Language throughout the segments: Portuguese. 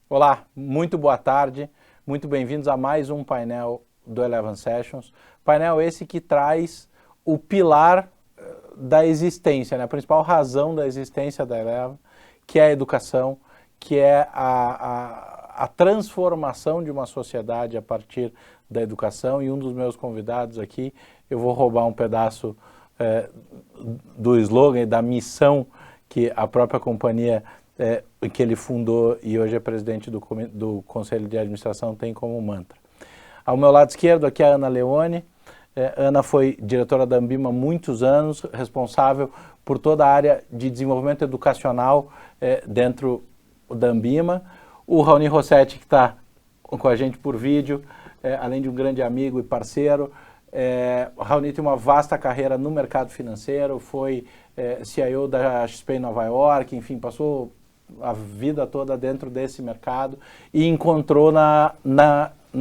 Olá, muito boa tarde, muito bem-vindos a mais um painel do Eleven Sessions. Painel esse que traz o pilar da existência, né? A principal razão da existência da Eleven, que é a educação, que é a transformação de uma sociedade a partir da educação. E um dos meus convidados aqui, eu vou roubar um pedaço do slogan e da missão que a própria companhia que ele fundou e hoje é presidente do Conselho de Administração tem como mantra. Ao meu lado esquerdo aqui é a Ana Leone. Ana foi diretora da Ambima há muitos anos, responsável por toda a área de desenvolvimento educacional dentro da Ambima. O Raoni Rossetti, que está com a gente por vídeo, além de um grande amigo e parceiro. O Raoni tem uma vasta carreira no mercado financeiro, foi CIO da XP em Nova York, enfim, passou a vida toda dentro desse mercado e encontrou na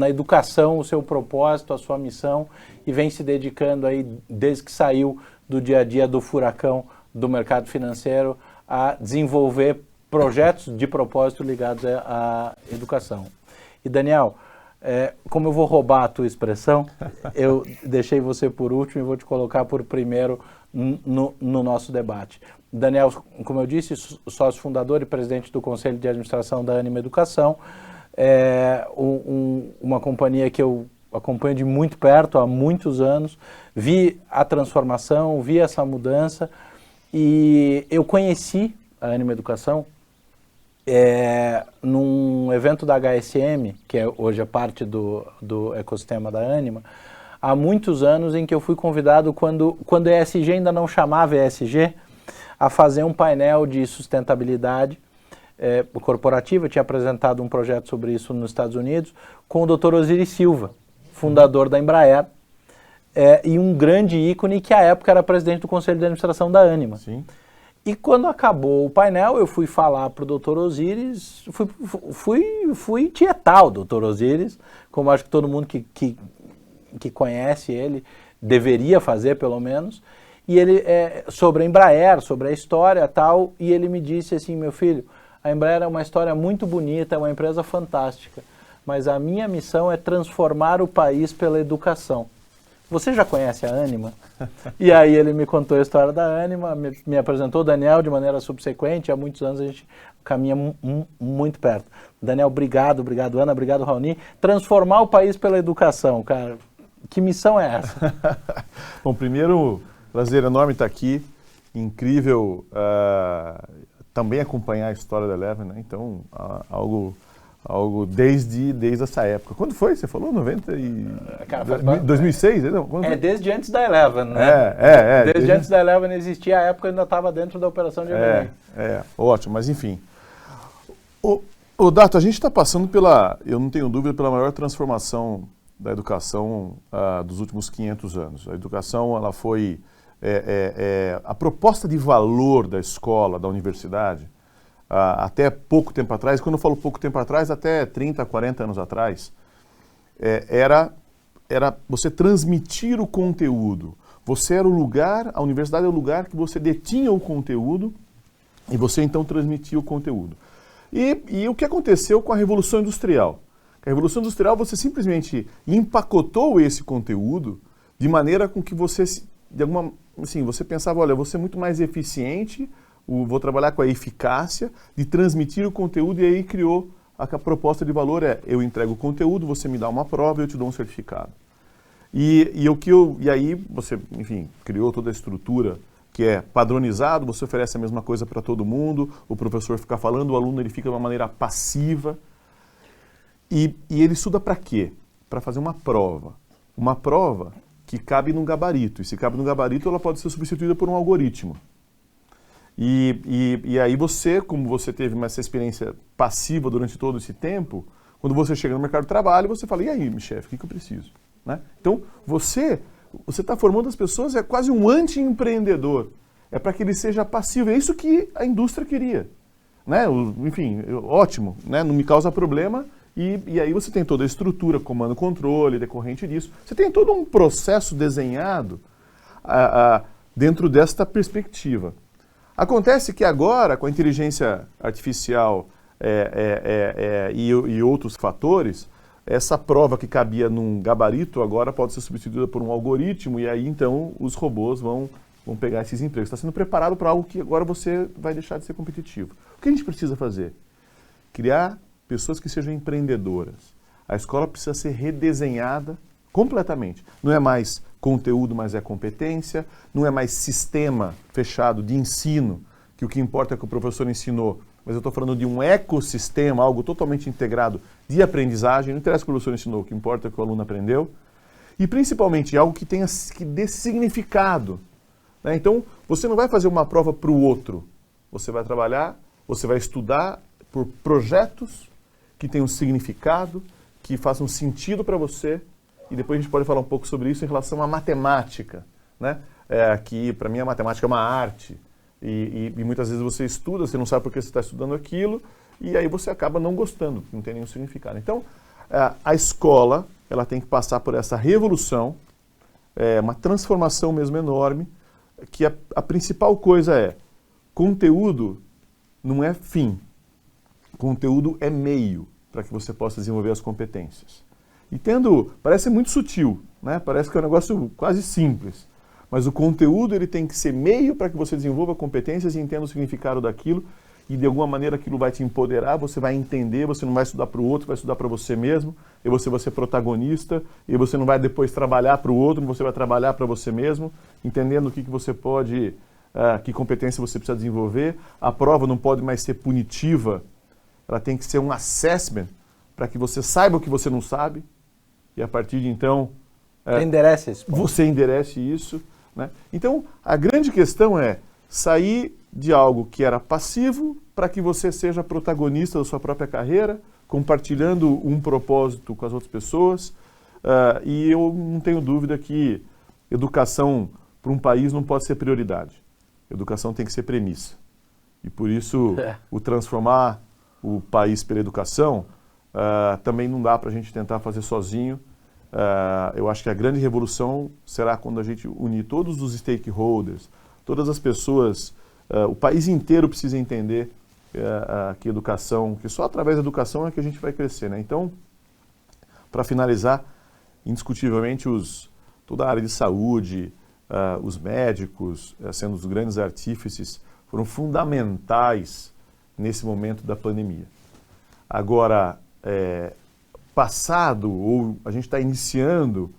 educação o seu propósito, a sua missão e vem se dedicando aí, desde que saiu do dia a dia do furacão do mercado financeiro, a desenvolver projetos de propósito ligados à educação. E Daniel, como eu vou roubar a tua expressão, eu deixei você por último e vou te colocar por primeiro no nosso debate. Daniel, como eu disse, sócio fundador e presidente do Conselho de Administração da Ânima Educação, uma companhia que eu acompanho de muito perto há muitos anos, vi a transformação, vi essa mudança e eu conheci a Ânima Educação num evento da HSM, que hoje é parte do ecossistema da Ânima, há muitos anos em que eu fui convidado, quando a ESG ainda não chamava ESG, a fazer um painel de sustentabilidade corporativa. Eu tinha apresentado um projeto sobre isso nos Estados Unidos com o Dr. Osiris Silva, fundador da Embraer, e um grande ícone que à época era presidente do Conselho de Administração da Ânima. Sim. E quando acabou o painel, eu fui falar para o Dr. Osiris, fui tietar o Dr. Osiris, como acho que todo mundo que conhece ele deveria fazer, pelo menos, e ele, sobre a Embraer, sobre a história e tal, e ele me disse assim: meu filho, a Embraer é uma história muito bonita, é uma empresa fantástica, mas a minha missão é transformar o país pela educação. Você já conhece a Ânima? E aí ele me contou a história da Ânima, me apresentou o Daniel de maneira subsequente, há muitos anos a gente caminha muito perto. Daniel, obrigado Ana, obrigado Raoni. Transformar o país pela educação, cara, que missão é essa? Bom, primeiro, prazer enorme estar aqui, incrível também acompanhar a história da Eleven, né? Então, algo desde essa época. Quando foi? Você falou? 2006? Desde antes da Eleven, né? Desde antes da Eleven existir, a época eu ainda estava dentro da operação de M&A. Ótimo, mas enfim. O Dato, a gente está passando eu não tenho dúvida, pela maior transformação da educação dos últimos 500 anos. A educação, ela foi... a proposta de valor da escola, da universidade, até pouco tempo atrás, quando eu falo pouco tempo atrás, até 30, 40 anos atrás, era você transmitir o conteúdo. Você era o lugar, a universidade é o lugar que você detinha o conteúdo e você então transmitia o conteúdo. E o que aconteceu com a Revolução Industrial? A Revolução Industrial, você simplesmente empacotou esse conteúdo de maneira com que você, você pensava, olha, eu vou ser muito mais eficiente, vou trabalhar com a eficácia de transmitir o conteúdo, e aí criou a proposta de valor eu entrego o conteúdo, você me dá uma prova e eu te dou um certificado. E aí você, enfim, criou toda a estrutura que é padronizado, você oferece a mesma coisa para todo mundo, o professor fica falando, o aluno ele fica de uma maneira passiva. E ele estuda para quê? Para fazer uma prova. Uma prova que cabe num gabarito. E se cabe num gabarito, ela pode ser substituída por um algoritmo. E aí você, como você teve essa experiência passiva durante todo esse tempo, quando você chega no mercado de trabalho, você fala, e aí, meu chefe, o que eu preciso? Né? Então, você está formando as pessoas, é quase um anti-empreendedor. É para que ele seja passivo. É isso que a indústria queria. Né? Enfim, ótimo, né? Não me causa problema. E aí você tem toda a estrutura, comando, controle, decorrente disso. Você tem todo um processo desenhado dentro desta perspectiva. Acontece que agora, com a inteligência artificial e outros fatores, essa prova que cabia num gabarito agora pode ser substituída por um algoritmo e aí então os robôs vão pegar esses empregos. Está sendo preparado para algo que agora você vai deixar de ser competitivo. O que a gente precisa fazer? Criar pessoas que sejam empreendedoras. A escola precisa ser redesenhada completamente. Não é mais conteúdo, mas é competência. Não é mais sistema fechado de ensino, que o que importa é que o professor ensinou. Mas eu estou falando de um ecossistema, algo totalmente integrado de aprendizagem. Não interessa o que o professor ensinou, o que importa é que o aluno aprendeu. E principalmente algo que dê significado. Né? Então, você não vai fazer uma prova para o outro. Você vai trabalhar, você vai estudar por projetos que tenham significado, que façam sentido para você. E depois a gente pode falar um pouco sobre isso em relação à matemática. Né? Que para mim a matemática é uma arte. E muitas vezes você estuda, você não sabe por que você está estudando aquilo, e aí você acaba não gostando, porque não tem nenhum significado. Então, a escola ela tem que passar por essa revolução, uma transformação mesmo enorme, que a principal coisa é, conteúdo não é fim, conteúdo é meio para que você possa desenvolver as competências. E parece muito sutil, né? Parece que é um negócio quase simples. Mas o conteúdo ele tem que ser meio para que você desenvolva competências e entenda o significado daquilo e de alguma maneira aquilo vai te empoderar, você vai entender, você não vai estudar para o outro, vai estudar para você mesmo, e você vai ser protagonista, e você não vai depois trabalhar para o outro, você vai trabalhar para você mesmo, entendendo o que você pode, que competência você precisa desenvolver. A prova não pode mais ser punitiva, ela tem que ser um assessment para que você saiba o que você não sabe, e a partir de então você enderece isso. Né? Então, a grande questão é sair de algo que era passivo para que você seja protagonista da sua própria carreira, compartilhando um propósito com as outras pessoas. E eu não tenho dúvida que educação para um país não pode ser prioridade. Educação tem que ser premissa. E por isso, o transformar o país pela educação também não dá para a gente tentar fazer sozinho. Eu acho que a grande revolução será quando a gente unir todos os stakeholders, todas as pessoas, o país inteiro precisa entender que educação, que só através da educação é que a gente vai crescer. Né? Então, para finalizar, indiscutivelmente toda a área de saúde, os médicos, sendo os grandes artífices, foram fundamentais nesse momento da pandemia. Agora, passado, ou a gente está iniciando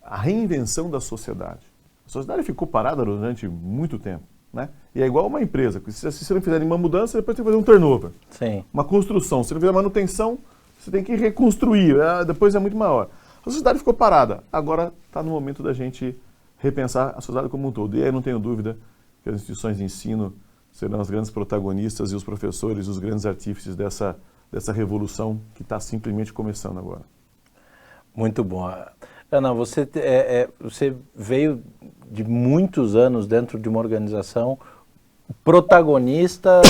a reinvenção da sociedade. A sociedade ficou parada durante muito tempo. Né? E é igual uma empresa, que se você não fizer nenhuma mudança, depois tem que fazer um turnover. Sim. Uma construção. Se não fizer manutenção, você tem que reconstruir. Depois é muito maior. A sociedade ficou parada. Agora está no momento da gente repensar a sociedade como um todo. E aí não tenho dúvida que as instituições de ensino serão as grandes protagonistas e os professores, os grandes artífices dessa revolução que está simplesmente começando agora. Muito bom. Ana, você veio de muitos anos dentro de uma organização protagonista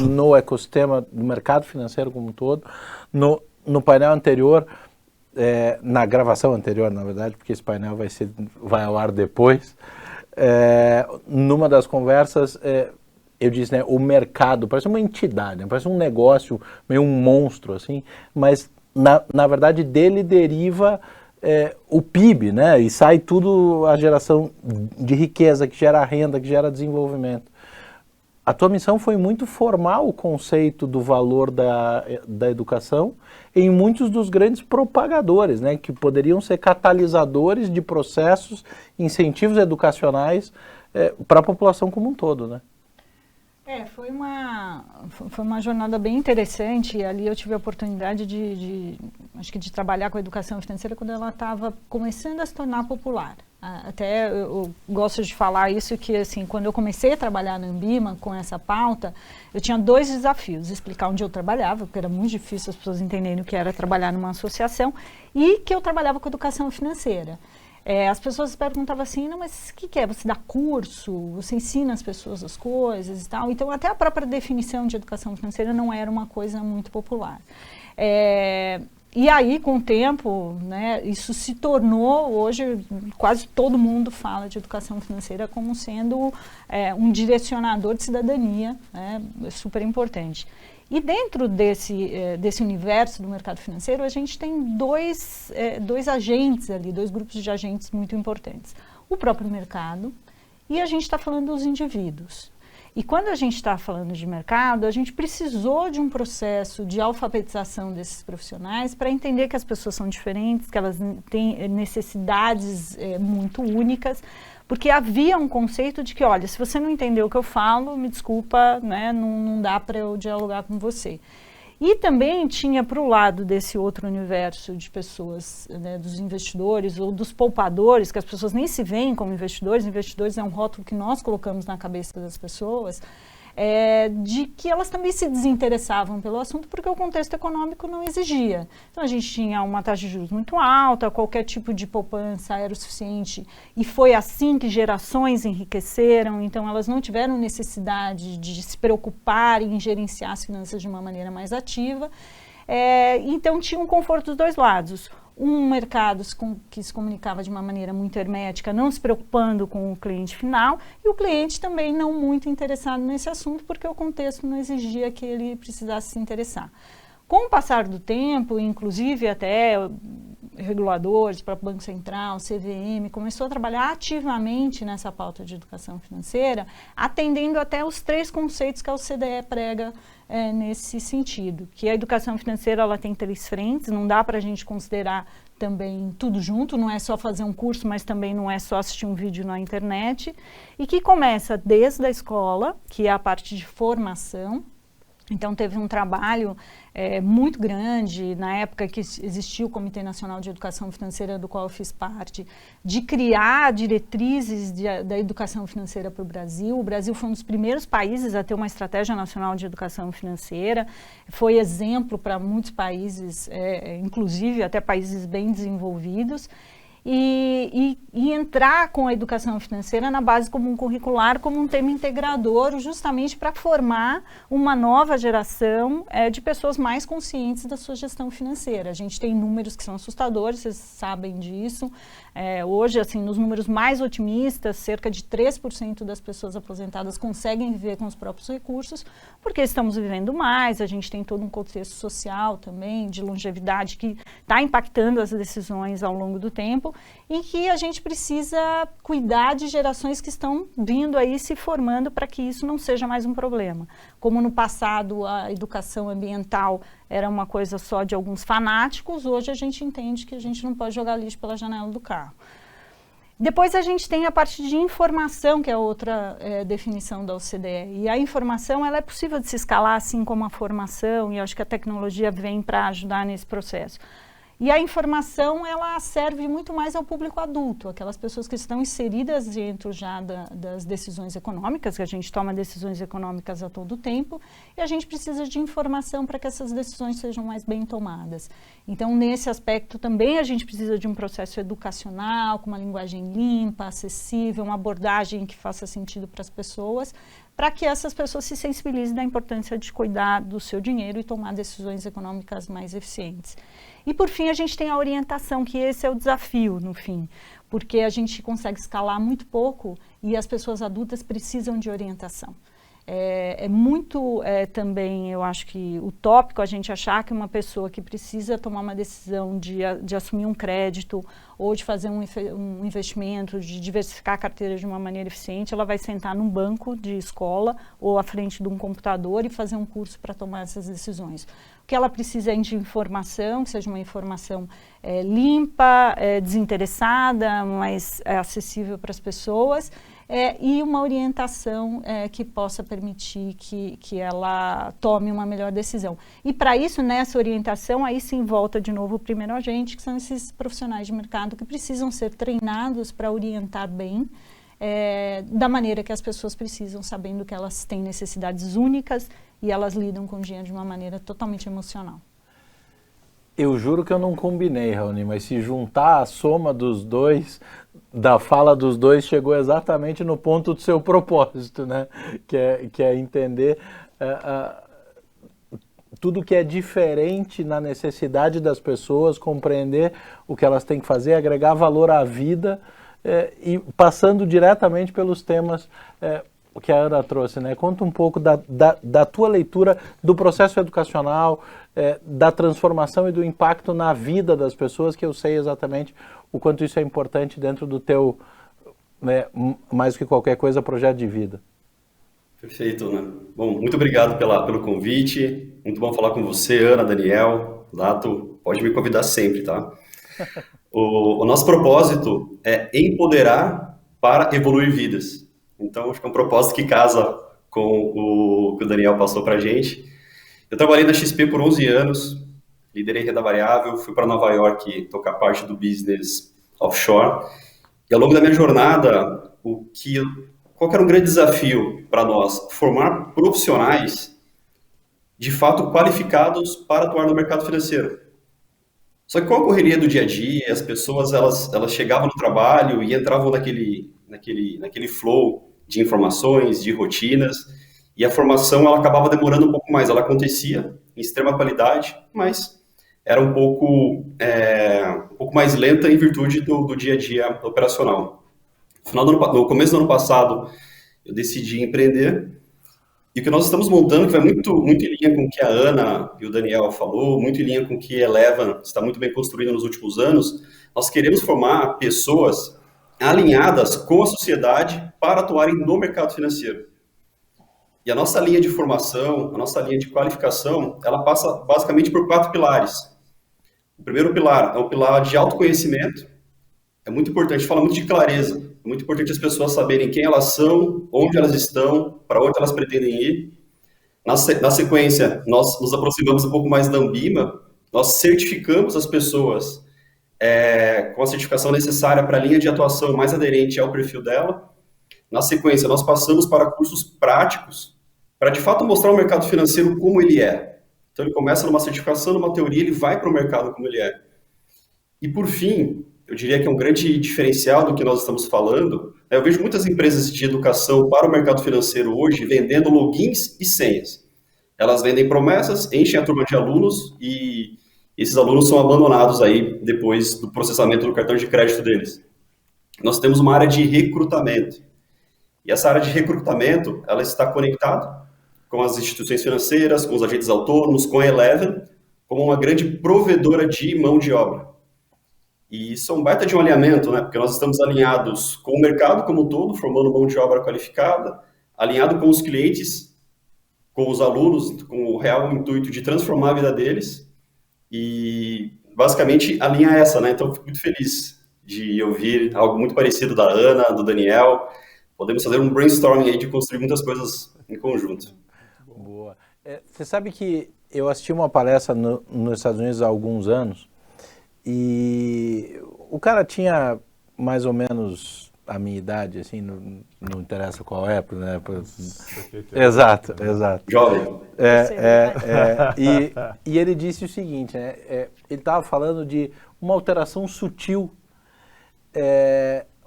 no ecossistema do mercado financeiro como um todo. No painel anterior, na gravação anterior, na verdade, porque esse painel vai ao ar depois, numa das conversas, eu disse, né, o mercado parece uma entidade, né, parece um negócio, meio um monstro, assim, mas na verdade dele deriva o PIB, né, e sai tudo a geração de riqueza, que gera renda, que gera desenvolvimento. A tua missão foi muito formar o conceito do valor da educação em muitos dos grandes propagadores, né, que poderiam ser catalisadores de processos, incentivos educacionais para a população como um todo, né? Foi uma jornada bem interessante, e ali eu tive a oportunidade de trabalhar com a educação financeira quando ela estava começando a se tornar popular. Até eu gosto de falar isso, que assim, quando eu comecei a trabalhar na Ambima com essa pauta, eu tinha 2 desafios: explicar onde eu trabalhava, porque era muito difícil as pessoas entenderem o que era trabalhar numa associação, e que eu trabalhava com educação financeira. As pessoas perguntavam assim, não, mas o que é? Você dá curso? Você ensina as pessoas as coisas e tal? Então, até a própria definição de educação financeira não era uma coisa muito popular. E aí, com o tempo, né, isso se tornou, hoje, quase todo mundo fala de educação financeira como sendo um direcionador de cidadania, né, super importante. E dentro desse universo do mercado financeiro, a gente tem dois agentes ali, dois grupos de agentes muito importantes. O próprio mercado e a gente está falando dos indivíduos. E quando a gente está falando de mercado, a gente precisou de um processo de alfabetização desses profissionais para entender que as pessoas são diferentes, que elas têm necessidades muito únicas, porque havia um conceito de que, olha, se você não entendeu o que eu falo, me desculpa, né, não dá para eu dialogar com você. E também tinha para o lado desse outro universo de pessoas, né, dos investidores ou dos poupadores, que as pessoas nem se veem como investidores é um rótulo que nós colocamos na cabeça das pessoas, de que elas também se desinteressavam pelo assunto porque o contexto econômico não exigia. Então a gente tinha uma taxa de juros muito alta, qualquer tipo de poupança era o suficiente e foi assim que gerações enriqueceram, então elas não tiveram necessidade de se preocupar em gerenciar as finanças de uma maneira mais ativa. Então tinha um conforto dos dois lados. Um mercado que se comunicava de uma maneira muito hermética, não se preocupando com o cliente final, e o cliente também não muito interessado nesse assunto, porque o contexto não exigia que ele precisasse se interessar. Com o passar do tempo, inclusive até reguladores, para o Banco Central, CVM, começou a trabalhar ativamente nessa pauta de educação financeira, atendendo até os 3 conceitos que a OCDE prega nesse sentido, que a educação financeira ela tem 3 frentes, não dá para a gente considerar também tudo junto, não é só fazer um curso, mas também não é só assistir um vídeo na internet, e que começa desde a escola, que é a parte de formação. Então teve um trabalho muito grande, na época que existia o Comitê Nacional de Educação Financeira, do qual eu fiz parte, de criar diretrizes da educação financeira para o Brasil. O Brasil foi um dos primeiros países a ter uma estratégia nacional de educação financeira, foi exemplo para muitos países, inclusive até países bem desenvolvidos. E entrar com a educação financeira na base comum curricular como um tema integrador, justamente para formar uma nova geração de pessoas mais conscientes da sua gestão financeira. A gente tem números que são assustadores, vocês sabem disso. Hoje, assim, nos números mais otimistas, cerca de 3% das pessoas aposentadas conseguem viver com os próprios recursos, porque estamos vivendo mais, a gente tem todo um contexto social também, de longevidade, que está impactando as decisões ao longo do tempo, em que a gente precisa cuidar de gerações que estão vindo aí se formando para que isso não seja mais um problema. Como no passado a educação ambiental era uma coisa só de alguns fanáticos, hoje a gente entende que a gente não pode jogar lixo pela janela do carro. Depois a gente tem a parte de informação, que é outra definição da OCDE. E a informação ela é possível de se escalar assim como a formação, e eu acho que a tecnologia vem para ajudar nesse processo. E a informação, ela serve muito mais ao público adulto, aquelas pessoas que estão inseridas dentro já das decisões econômicas, que a gente toma decisões econômicas a todo tempo, e a gente precisa de informação para que essas decisões sejam mais bem tomadas. Então, nesse aspecto, também a gente precisa de um processo educacional, com uma linguagem limpa, acessível, uma abordagem que faça sentido para as pessoas, para que essas pessoas se sensibilizem da importância de cuidar do seu dinheiro e tomar decisões econômicas mais eficientes. E, por fim, a gente tem a orientação, que esse é o desafio, no fim, porque a gente consegue escalar muito pouco e as pessoas adultas precisam de orientação. Muito também, eu acho que utópico a gente achar que uma pessoa que precisa tomar uma decisão de assumir um crédito ou de fazer um investimento, de diversificar a carteira de uma maneira eficiente, ela vai sentar num banco de escola ou à frente de um computador e fazer um curso para tomar essas decisões. O que ela precisa é de informação, que seja uma informação limpa, desinteressada, mas acessível para as pessoas, e uma orientação que possa permitir que ela tome uma melhor decisão. E para isso, nessa orientação, aí sim volta de novo o primeiro agente, que são esses profissionais de mercado que precisam ser treinados para orientar bem, da maneira que as pessoas precisam, sabendo que elas têm necessidades únicas e elas lidam com o dinheiro de uma maneira totalmente emocional. Eu juro que eu não combinei, Raoni, mas se juntar a soma dos dois, da fala dos dois, chegou exatamente no ponto do seu propósito, né? Que é entender tudo que é diferente na necessidade das pessoas, compreender o que elas têm que fazer, agregar valor à vida, e passando diretamente pelos temas que a Ana trouxe, né? Conta um pouco da tua leitura do processo educacional, da transformação e do impacto na vida das pessoas, que eu sei exatamente o quanto isso é importante dentro do teu, né, mais do que qualquer coisa, projeto de vida. Perfeito, né? Bom, muito obrigado pelo convite. Muito bom falar com você, Ana, Daniel. Dato, pode me convidar sempre, tá? O nosso propósito é empoderar para evoluir vidas. Então, acho que é um propósito que casa com o que o Daniel passou para a gente. Eu trabalhei na XP por 11 anos, liderei renda variável, fui para Nova York tocar parte do business offshore. E ao longo da minha jornada, qual que era um grande desafio para nós? Formar profissionais de fato qualificados para atuar no mercado financeiro. Só que com a correria do dia a dia, as pessoas elas chegavam no trabalho e entravam naquele flow de informações, de rotinas, e a formação ela acabava demorando um pouco mais. Ela acontecia em extrema qualidade, mas era um pouco mais lenta em virtude do dia a dia operacional. No começo do ano passado, eu decidi empreender. E o que nós estamos montando, que vai muito em linha com o que a Ana e o Daniel falou, muito em linha com o que a Eleven está muito bem construindo nos últimos anos, nós queremos formar pessoas alinhadas com a sociedade para atuarem no mercado financeiro. E a nossa linha de formação, a nossa linha de qualificação, ela passa basicamente por 4 pilares. O primeiro pilar é o pilar de autoconhecimento. É muito importante, fala muito de clareza. É muito importante as pessoas saberem quem elas são, onde elas estão, para onde elas pretendem ir. Na sequência, nós nos aproximamos um pouco mais da Ambima, nós certificamos as pessoas com a certificação necessária para a linha de atuação mais aderente ao perfil dela. Na sequência, nós passamos para cursos práticos, para de fato mostrar o mercado financeiro como ele é. Então ele começa numa certificação, numa teoria, ele vai para o mercado como ele é. E por fim, eu diria que é um grande diferencial do que nós estamos falando. Eu vejo muitas empresas de educação para o mercado financeiro hoje vendendo logins e senhas. Elas vendem promessas, enchem a turma de alunos e esses alunos são abandonados aí depois do processamento do cartão de crédito deles. Nós temos uma área de recrutamento. E essa área de recrutamento, ela está conectada com as instituições financeiras, com os agentes autônomos, com a Eleven, como uma grande provedora de mão de obra. E isso é um baita de um alinhamento, né? Porque nós estamos alinhados com o mercado como um todo, formando mão de obra qualificada, alinhado com os clientes, com os alunos, com o real intuito de transformar a vida deles. E basicamente a linha é essa, né? Então eu fico muito feliz de ouvir algo muito parecido da Ana, do Daniel. Podemos fazer um brainstorming aí de construir muitas coisas em conjunto. Boa. Você sabe que eu assisti uma palestra nos Estados Unidos há alguns anos. E o cara tinha mais ou menos a minha idade, assim, não interessa qual é, né? Exato. Jovem. E ele disse o seguinte, né? Ele estava falando de uma alteração sutil,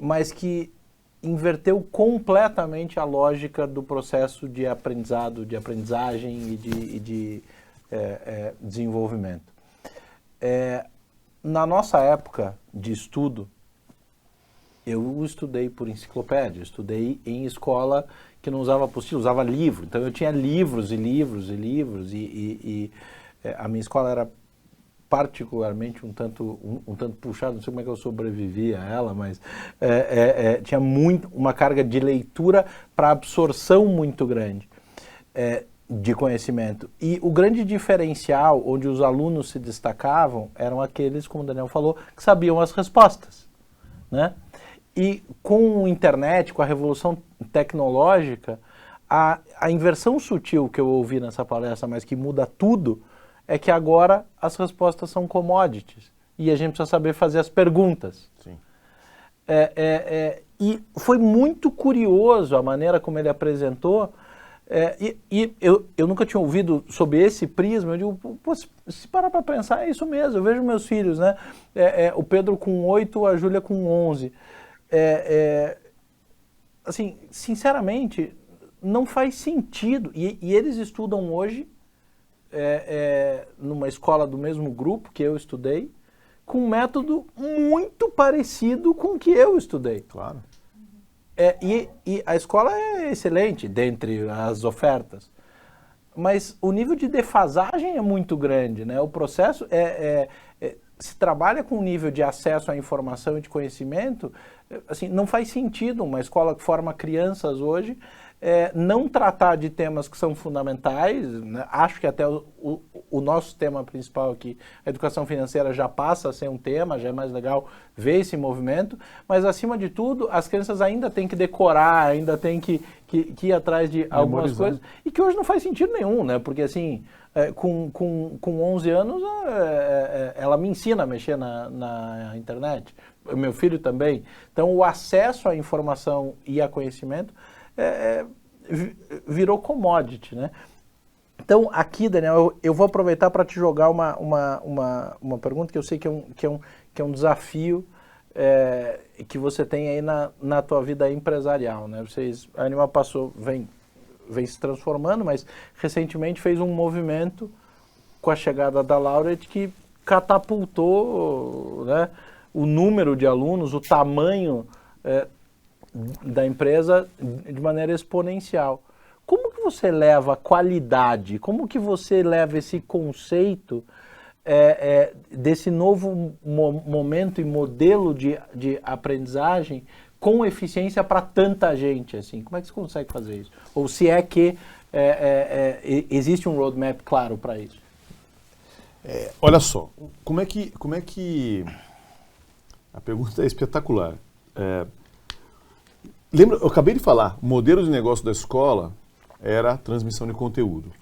mas que inverteu completamente a lógica do processo de aprendizado, de aprendizagem e de desenvolvimento. Na nossa época de estudo, eu estudei por enciclopédia, estudei em escola que não usava apostila, usava livro. Então eu tinha livros e a minha escola era particularmente um tanto puxada, não sei como é que eu sobrevivi a ela, mas tinha uma carga de leitura para absorção muito grande. De conhecimento. E o grande diferencial onde os alunos se destacavam eram aqueles, como o Daniel falou, que sabiam as respostas, né? E com a internet, com a revolução tecnológica, a inversão sutil que eu ouvi nessa palestra, mas que muda tudo, é que agora as respostas são commodities e a gente precisa saber fazer as perguntas. Sim. E foi muito curioso a maneira como ele apresentou. Eu nunca tinha ouvido sobre esse prisma. Eu digo, pô, se parar para pensar, é isso mesmo. Eu vejo meus filhos, né? O Pedro com 8, a Júlia com 11. Assim, sinceramente, não faz sentido. E eles estudam hoje numa escola do mesmo grupo que eu estudei, com um método muito parecido com o que eu estudei. Claro. E a escola é excelente dentre as ofertas, mas o nível de defasagem é muito grande, né? O processo se trabalha com um nível de acesso à informação e de conhecimento, assim, não faz sentido uma escola que forma crianças hoje não tratar de temas que são fundamentais, né? Acho que até o nosso tema principal aqui, a educação financeira, já passa a ser um tema, já é mais legal ver esse movimento, mas acima de tudo, as crianças ainda têm que decorar, ainda têm que ir atrás de algumas coisas, e que hoje não faz sentido nenhum, né? Porque assim, com 11 anos, ela me ensina a mexer na internet, meu filho também. Então, o acesso à informação e a conhecimento virou commodity, né? Então, aqui, Daniel, eu vou aproveitar para te jogar uma pergunta que eu sei que é um desafio que você tem aí na tua vida empresarial, né? A Animal vem se transformando, mas recentemente fez um movimento com a chegada da Laureate que catapultou, né, o número de alunos, o tamanho da empresa de maneira exponencial. Como que você leva a qualidade, como que você leva esse conceito desse novo momento e modelo de aprendizagem com eficiência para tanta gente, assim? Como é que você consegue fazer isso? Ou se é que existe um roadmap claro para isso? Olha só, como é que... A pergunta é espetacular. Lembra, eu acabei de falar, o modelo de negócio da escola era a transmissão de conteúdo.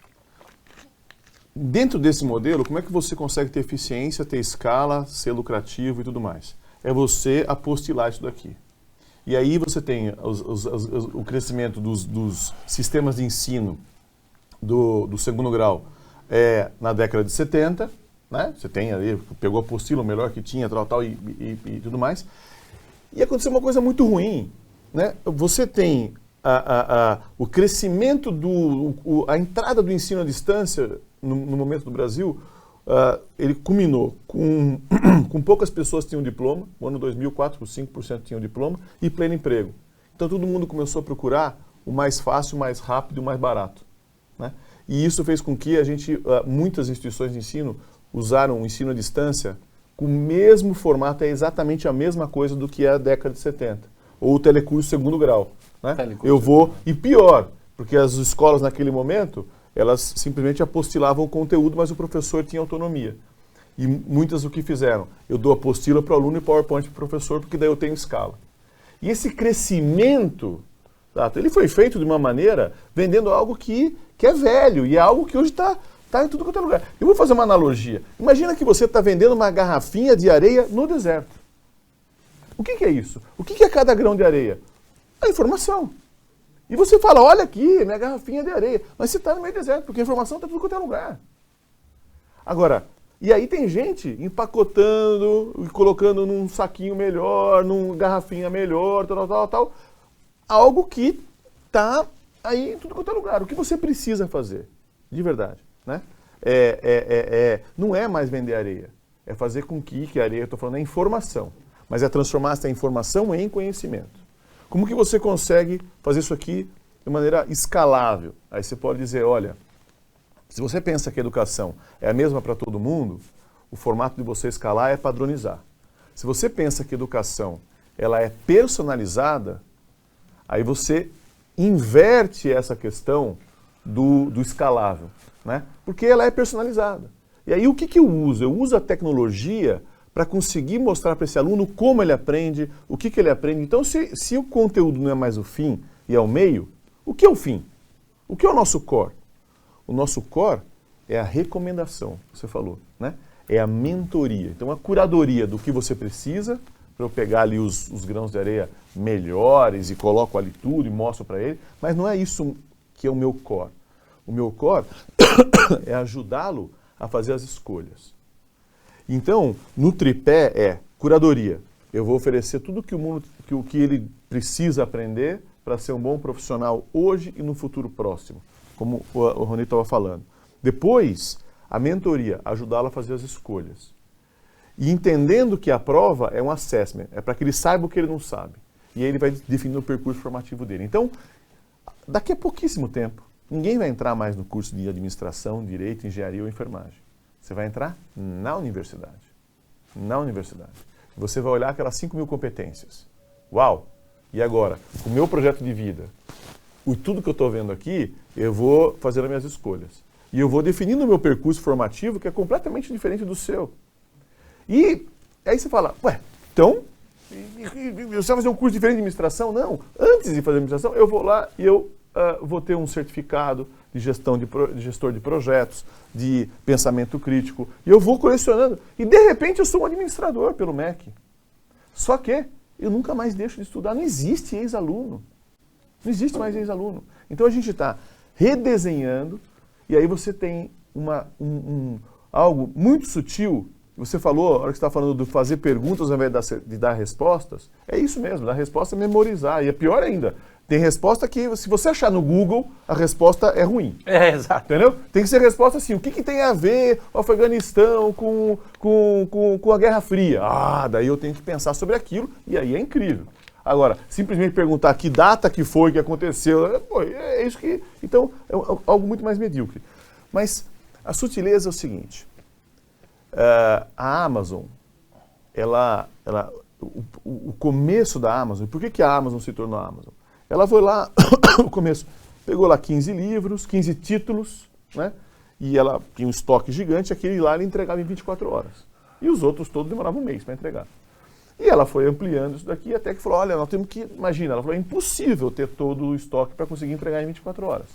Dentro desse modelo, como é que você consegue ter eficiência, ter escala, ser lucrativo e tudo mais? É você apostilar isso daqui. E aí você tem o crescimento dos sistemas de ensino do segundo grau na década de 70, né? Você tem ali, pegou a apostila, o melhor que tinha, tal, e tudo mais. E aconteceu uma coisa muito ruim, né? Você tem o crescimento, a entrada do ensino à distância no momento do Brasil, ele culminou com poucas pessoas que tinham diploma, no ano 2000, 4 ou 5% tinham diploma, e pleno emprego. Então todo mundo começou a procurar o mais fácil, o mais rápido e o mais barato, né? E isso fez com que muitas instituições de ensino usaram o ensino à distância com o mesmo formato, é exatamente a mesma coisa do que é a década de 70, ou o telecurso segundo grau, né? E pior, porque as escolas naquele momento, elas simplesmente apostilavam o conteúdo, mas o professor tinha autonomia. E muitas o que fizeram? Eu dou apostila para o aluno e PowerPoint para o professor, porque daí eu tenho escala. E esse crescimento, ele foi feito de uma maneira vendendo algo que é velho, e é algo que hoje está em tudo quanto é lugar. Eu vou fazer uma analogia. Imagina que você está vendendo uma garrafinha de areia no deserto. O que é isso? O que é cada grão de areia? A informação. E você fala, olha aqui, minha garrafinha de areia. Mas você está no meio do deserto, porque a informação está em tudo quanto é lugar. Agora, e aí tem gente empacotando e colocando num saquinho melhor, numa garrafinha melhor, tal. Algo que está aí em tudo quanto é lugar. O que você precisa fazer, de verdade, né? Não é mais vender areia. É fazer com que a areia, eu estou falando, é informação. Mas é transformar essa informação em conhecimento. Como que você consegue fazer isso aqui de maneira escalável? Aí você pode dizer, olha, se você pensa que a educação é a mesma para todo mundo, o formato de você escalar é padronizar. Se você pensa que a educação ela é personalizada, aí você inverte essa questão do escalável, né? Porque ela é personalizada. E aí o que eu uso? Eu uso a tecnologia para conseguir mostrar para esse aluno como ele aprende, o que ele aprende. Então, se o conteúdo não é mais o fim e é o meio, o que é o fim? O que é o nosso core? O nosso core é a recomendação, você falou, né? É a mentoria. Então, a curadoria do que você precisa, para eu pegar ali os grãos de areia melhores e coloco ali tudo e mostro para ele, mas não é isso que é o meu core. O meu core é ajudá-lo a fazer as escolhas. Então, no tripé é curadoria. Eu vou oferecer tudo o que ele precisa aprender para ser um bom profissional hoje e no futuro próximo, como o Rony estava falando. Depois, a mentoria, ajudá-lo a fazer as escolhas. E entendendo que a prova é um assessment, é para que ele saiba o que ele não sabe. e aí ele vai definir o percurso formativo dele. Então, daqui a pouquíssimo tempo, ninguém vai entrar mais no curso de administração, direito, engenharia ou enfermagem. Você vai entrar na universidade. Na universidade. Você vai olhar aquelas 5.000 competências. Uau! E agora, com o meu projeto de vida, tudo que eu estou vendo aqui, eu vou fazer as minhas escolhas. E eu vou definindo o meu percurso formativo, que é completamente diferente do seu. E aí você fala, ué, então, você vai fazer um curso diferente de administração? Não, antes de fazer administração, eu vou lá e eu vou ter um certificado de gestor de projetos, de pensamento crítico, e eu vou colecionando. E de repente eu sou um administrador pelo MEC. Só que eu nunca mais deixo de estudar, não existe ex-aluno. Não existe mais ex-aluno. Então a gente está redesenhando, e aí você tem algo muito sutil. Você falou, a hora que você está falando de fazer perguntas ao invés de dar respostas, é isso mesmo, dar resposta é memorizar. E é pior ainda, tem resposta que, se você achar no Google, a resposta é ruim. É, exato. Entendeu? Tem que ser resposta assim, o que tem a ver o Afeganistão com a Guerra Fria? Daí eu tenho que pensar sobre aquilo, e aí é incrível. Agora, simplesmente perguntar que data que foi, que aconteceu, é isso que... Então, é algo muito mais medíocre. Mas a sutileza é o seguinte, a Amazon, o começo da Amazon, por que a Amazon se tornou a Amazon? Ela foi lá, no começo, pegou lá 15 livros, 15 títulos, né? E ela tinha um estoque gigante, aquele lá ela entregava em 24 horas. E os outros todos demoravam um mês para entregar. E ela foi ampliando isso daqui até que falou, olha, nós temos que, imagina, ela falou, é impossível ter todo o estoque para conseguir entregar em 24 horas.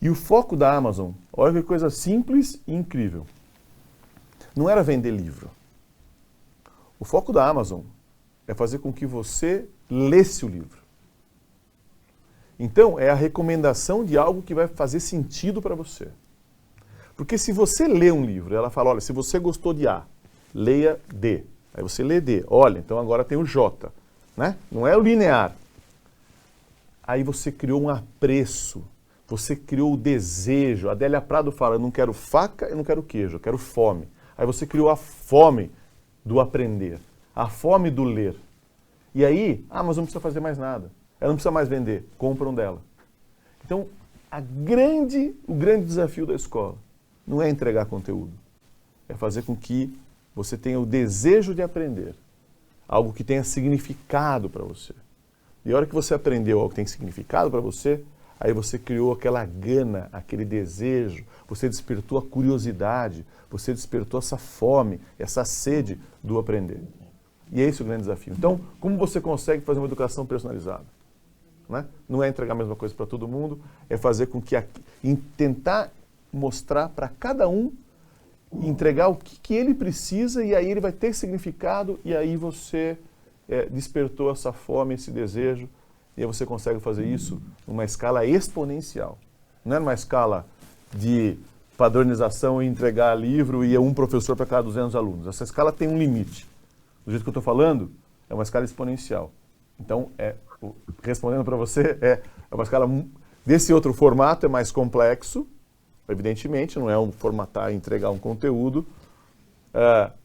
E o foco da Amazon, olha que coisa simples e incrível, não era vender livro. O foco da Amazon é fazer com que você lesse o livro. Então, é a recomendação de algo que vai fazer sentido para você. Porque se você lê um livro, ela fala, olha, se você gostou de A, leia D. Aí você lê D. Olha, então agora tem o J, né? Não é o linear. Aí você criou um apreço, você criou o desejo. A Adélia Prado fala, eu não quero faca, eu não quero queijo, eu quero fome. Aí você criou a fome do aprender, a fome do ler. E aí, mas não precisa fazer mais nada. Ela não precisa mais vender, compram dela. Então, o grande desafio da escola não é entregar conteúdo, é fazer com que você tenha o desejo de aprender, algo que tenha significado para você. E a hora que você aprendeu algo que tem significado para você, aí você criou aquela gana, aquele desejo, você despertou a curiosidade, você despertou essa fome, essa sede do aprender. E esse é o grande desafio. Então, como você consegue fazer uma educação personalizada? Né? Não é entregar a mesma coisa para todo mundo, é fazer com que tentar mostrar para cada um, entregar o que ele precisa, e aí ele vai ter significado, e aí você despertou essa fome, esse desejo, e aí você consegue fazer isso numa escala exponencial. Não é numa escala de padronização e entregar livro e um professor para cada 200 alunos. Essa escala tem um limite. Do jeito que eu estou falando, é uma escala exponencial. Então, respondendo para você, é uma escala desse outro formato, é mais complexo, evidentemente, não é formatar e entregar um conteúdo,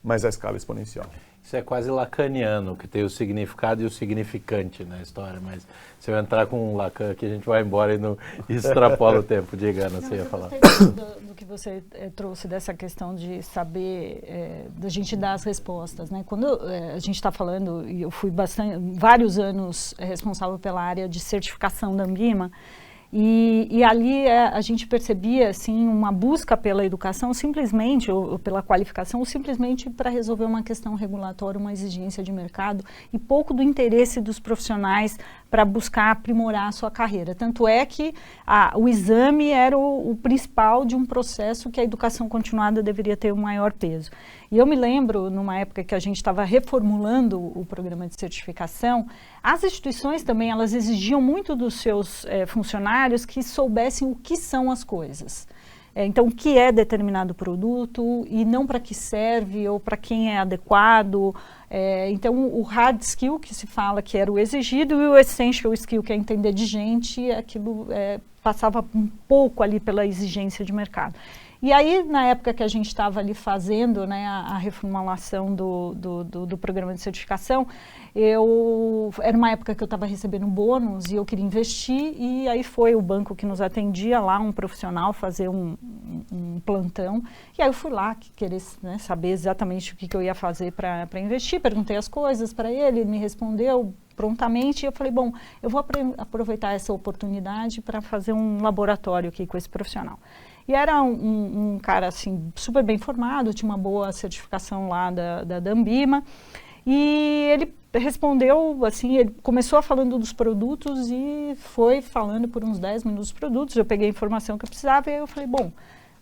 mas a escala é exponencial. Isso é quase lacaniano, que tem o significado e o significante na história, mas se eu entrar com um Lacan aqui, a gente vai embora e não extrapola o tempo. Diga, Ana, você ia falar. Eu gostei do que você trouxe dessa questão de saber, da gente dar as respostas, né? Quando a gente está falando, e eu fui vários anos responsável pela área de certificação da Ambima, e ali a gente percebia assim, uma busca pela educação simplesmente, ou pela qualificação, ou simplesmente para resolver uma questão regulatória, uma exigência de mercado, e pouco do interesse dos profissionais para buscar aprimorar a sua carreira. Tanto é que o exame era o principal de um processo que a educação continuada deveria ter um maior peso. E eu me lembro, numa época que a gente estava reformulando o programa de certificação, as instituições também, elas exigiam muito dos seus funcionários que soubessem o que são as coisas. Então, o que é determinado produto e não para que serve ou para quem é adequado. Então, o hard skill que se fala que era o exigido e o essential skill, que é entender de gente, aquilo passava um pouco ali pela exigência de mercado. E aí, na época que a gente estava ali fazendo, né, a reformulação do programa de certificação, era uma época que eu estava recebendo bônus e eu queria investir, e aí foi o banco que nos atendia lá, um profissional, fazer um plantão, e aí eu fui lá querer, né, saber exatamente o que eu ia fazer para investir, perguntei as coisas para ele me respondeu prontamente, e eu falei, bom, eu vou aproveitar essa oportunidade para fazer um laboratório aqui com esse profissional. E era um cara, assim, super bem formado, tinha uma boa certificação lá da Anbima, e ele respondeu, assim, ele começou falando dos produtos e foi falando por uns 10 minutos dos produtos, eu peguei a informação que eu precisava e aí eu falei, bom,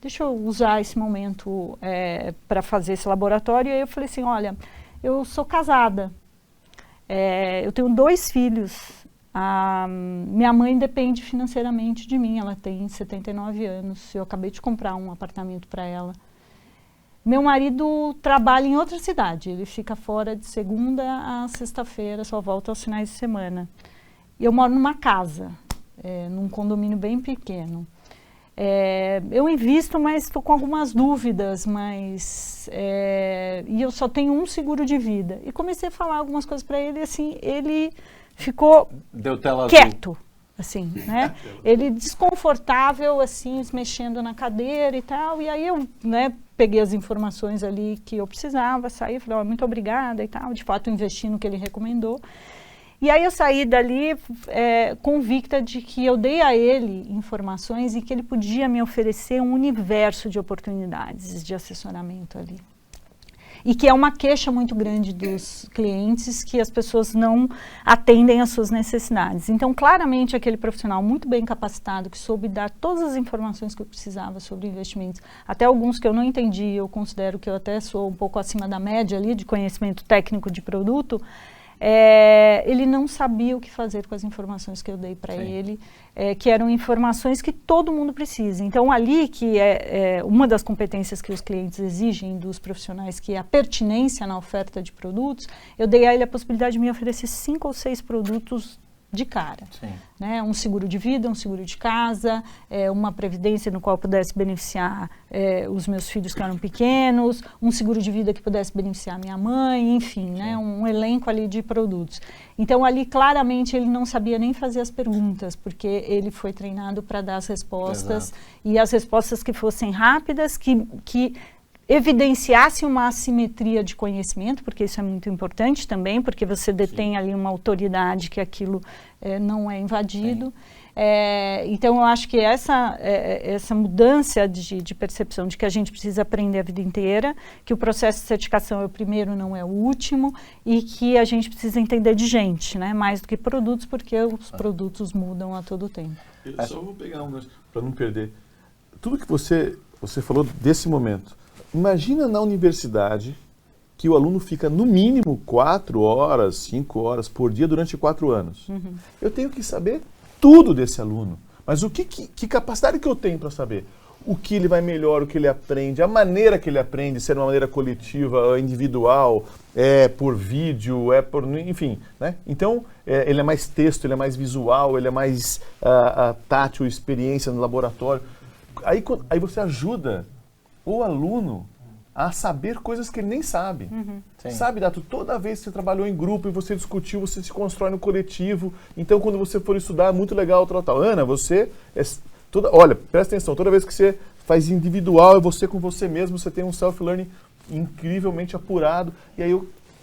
deixa eu usar esse momento para fazer esse laboratório. E aí eu falei assim, olha, eu sou casada, eu tenho 2 filhos, minha mãe depende financeiramente de mim, ela tem 79 anos, eu acabei de comprar um apartamento para ela. Meu marido trabalha em outra cidade, ele fica fora de segunda a sexta-feira, só volta aos finais de semana. Eu moro numa casa, num condomínio bem pequeno. Eu invisto, mas estou com algumas dúvidas, e eu só tenho um seguro de vida. E comecei a falar algumas coisas para ele, assim, ele ficou quieto, assim, né? Ele desconfortável, assim, mexendo na cadeira e tal, e aí eu, né, peguei as informações ali que eu precisava, saí, falei, muito obrigada e tal, de fato investi no que ele recomendou. E aí eu saí dali convicta de que eu dei a ele informações e que ele podia me oferecer um universo de oportunidades de assessoramento ali. E que é uma queixa muito grande dos clientes, que as pessoas não atendem às suas necessidades. Então, claramente, aquele profissional muito bem capacitado, que soube dar todas as informações que eu precisava sobre investimentos, até alguns que eu não entendi, eu considero que eu até sou um pouco acima da média ali, de conhecimento técnico de produto, ele não sabia o que fazer com as informações que eu dei para ele, que eram informações que todo mundo precisa. Então, ali, que é uma das competências que os clientes exigem dos profissionais, que é a pertinência na oferta de produtos, eu dei a ele a possibilidade de me oferecer 5 ou 6 produtos de cara, né? Um seguro de vida, um seguro de casa, uma previdência no qual pudesse beneficiar os meus filhos que eram pequenos, um seguro de vida que pudesse beneficiar minha mãe, enfim, né? Um elenco ali de produtos. Então, ali, claramente, ele não sabia nem fazer as perguntas, porque ele foi treinado para dar as respostas, e as respostas que fossem rápidas, que evidenciasse uma assimetria de conhecimento, porque isso é muito importante também, porque você detém ali uma autoridade que aquilo não é invadido. Então, eu acho que essa mudança de percepção de que a gente precisa aprender a vida inteira, que o processo de certificação é o primeiro, não é o último, e que a gente precisa entender de gente, né, mais do que produtos, porque os produtos mudam a todo tempo. Eu só vou pegar para não perder. Tudo que você falou desse momento, imagina na universidade que o aluno fica no mínimo 4 horas, 5 horas por dia durante 4 anos. Eu tenho que saber tudo desse aluno. Mas que capacidade que eu tenho para saber? O que ele vai melhor, o que ele aprende, a maneira que ele aprende, se é de uma maneira coletiva, individual, por vídeo, enfim, né? Então, ele é mais texto, ele é mais visual, ele é mais tátil, experiência no laboratório. Aí você ajuda o aluno a saber coisas que ele nem sabe. Sabe, Dato, toda vez que você trabalhou em grupo e você discutiu, você se constrói no coletivo. Então, quando você for estudar, é muito legal, tal. Ana, você... olha, presta atenção, toda vez que você faz individual, é você com você mesmo, você tem um self-learning incrivelmente apurado. E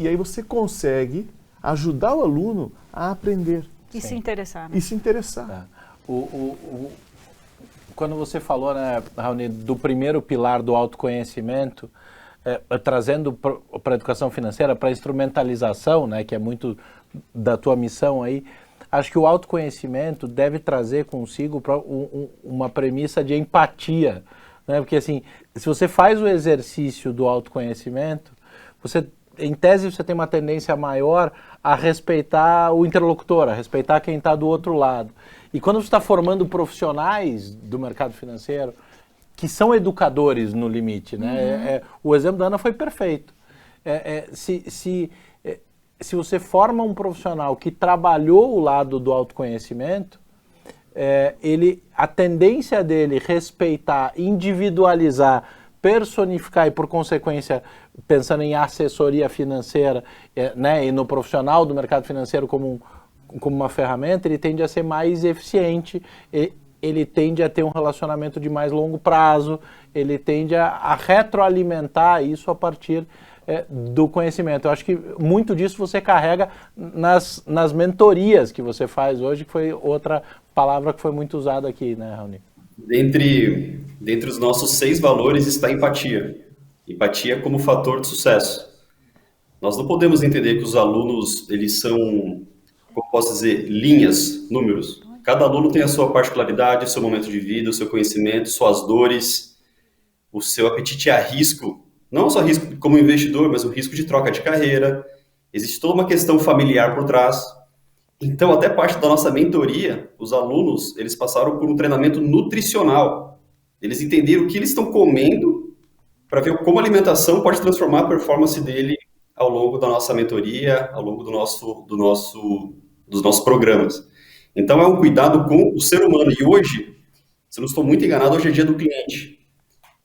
aí você consegue ajudar o aluno a aprender. E se interessar. Né? E se interessar. Quando você falou, né, Raoni, do primeiro pilar do autoconhecimento, trazendo para a educação financeira, para a instrumentalização, né, que é muito da tua missão aí, acho que o autoconhecimento deve trazer consigo uma premissa de empatia, né, porque assim, se você faz o exercício do autoconhecimento, em tese você tem uma tendência maior a respeitar o interlocutor, a respeitar quem está do outro lado. E quando você está formando profissionais do mercado financeiro, que são educadores no limite, né? O exemplo da Ana foi perfeito. Se você forma um profissional que trabalhou o lado do autoconhecimento, a tendência dele respeitar, individualizar, personificar e, por consequência, pensando em assessoria financeira, né, e no profissional do mercado financeiro como uma ferramenta, ele tende a ser mais eficiente, ele tende a ter um relacionamento de mais longo prazo, ele tende a retroalimentar isso a partir do conhecimento. Eu acho que muito disso você carrega nas mentorias que você faz hoje, que foi outra palavra que foi muito usada aqui, né, Raoni? Dentre os nossos 6 valores está a empatia. Empatia como fator de sucesso. Nós não podemos entender que os alunos, eles são, como posso dizer, linhas, números. Cada aluno tem a sua particularidade, o seu momento de vida, o seu conhecimento, suas dores, o seu apetite a risco. Não só risco como investidor, mas o risco de troca de carreira. Existe toda uma questão familiar por trás. Então, até parte da nossa mentoria, os alunos, eles passaram por um treinamento nutricional. Eles entenderam o que eles estão comendo para ver como a alimentação pode transformar a performance dele ao longo da nossa mentoria, ao longo dos nossos programas. Então, é um cuidado com o ser humano. E hoje, se eu não estou muito enganado, hoje é dia do cliente.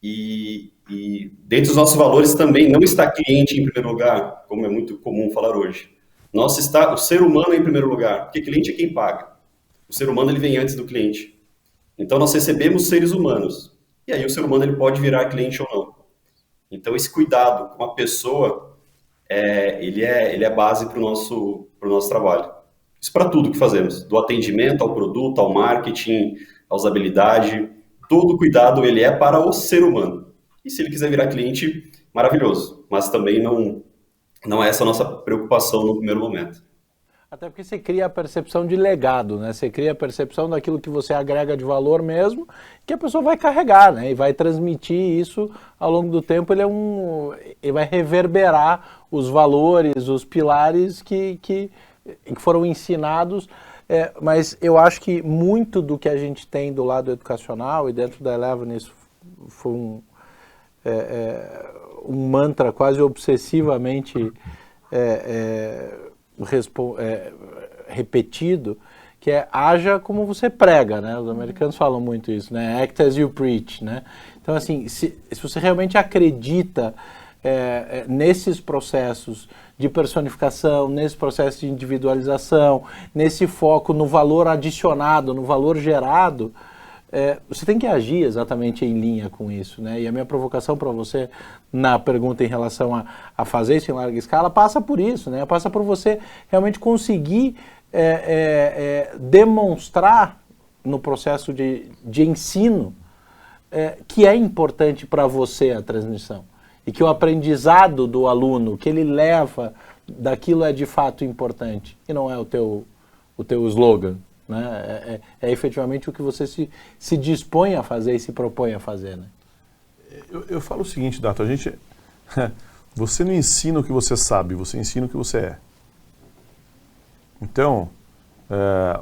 E dentro dos nossos valores também não está cliente em primeiro lugar, como é muito comum falar hoje. O ser humano em primeiro lugar, porque cliente é quem paga. O ser humano ele vem antes do cliente. Então nós recebemos seres humanos. E aí o ser humano ele pode virar cliente ou não. Então esse cuidado com a pessoa, ele é base para o nosso trabalho. Isso para tudo que fazemos, do atendimento ao produto, ao marketing, à usabilidade, todo cuidado ele é para o ser humano. E se ele quiser virar cliente, maravilhoso. Mas também não é essa a nossa preocupação no primeiro momento. Até porque você cria a percepção de legado, né? Você cria a percepção daquilo que você agrega de valor mesmo, que a pessoa vai carregar, né? E vai transmitir isso ao longo do tempo. Ele vai reverberar os valores, os pilares que foram ensinados. Mas eu acho que muito do que a gente tem do lado educacional, e dentro da Eleven isso foi um mantra quase obsessivamente repetido, que é haja como você prega, né? Os americanos falam muito isso, né? Act as you preach, né? Então, assim, se você realmente acredita nesses processos de personificação, nesse processo de individualização, nesse foco no valor adicionado, no valor gerado, você tem que agir exatamente em linha com isso, né? E a minha provocação para você na pergunta em relação a fazer isso em larga escala passa por isso, né? Passa por você realmente conseguir demonstrar no processo de ensino que é importante para você a transmissão e que o aprendizado do aluno que ele leva daquilo é de fato importante e não é o teu slogan. Né? É efetivamente o que você se dispõe a fazer e se propõe a fazer. Né? Eu falo o seguinte, Dato, você não ensina o que você sabe, você ensina o que você é. Então,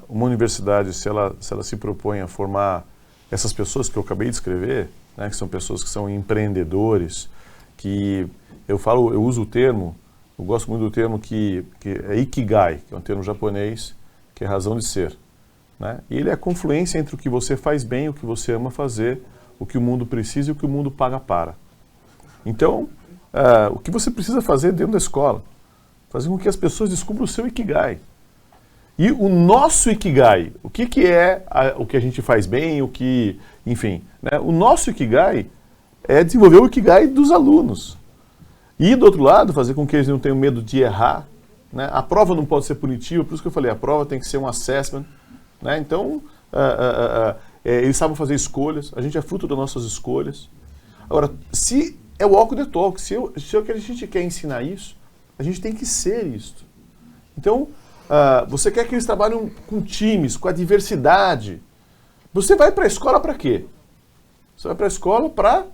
uma universidade, se ela se propõe a formar essas pessoas que eu acabei de escrever, né, que são pessoas que são empreendedores, que eu uso o termo, eu gosto muito do termo que é Ikigai, que é um termo japonês, que é razão de ser. Né? E ele é a confluência entre o que você faz bem, o que você ama fazer, o que o mundo precisa e o que o mundo paga para. Então, o que você precisa fazer dentro da escola? Fazer com que as pessoas descubram o seu Ikigai. E o nosso Ikigai, o que é o que a gente faz bem, enfim, né? O nosso Ikigai é desenvolver o Ikigai dos alunos. E, do outro lado, fazer com que eles não tenham medo de errar. Né? A prova não pode ser punitiva, por isso que eu falei, a prova tem que ser um assessment. Né? Então, eles sabem fazer escolhas, a gente é fruto das nossas escolhas. Agora, se é o walk the talk, se é que a gente quer ensinar isso, a gente tem que ser isso. Então, você quer que eles trabalhem com times, com a diversidade. Você vai para a escola para quê? Você vai para a escola para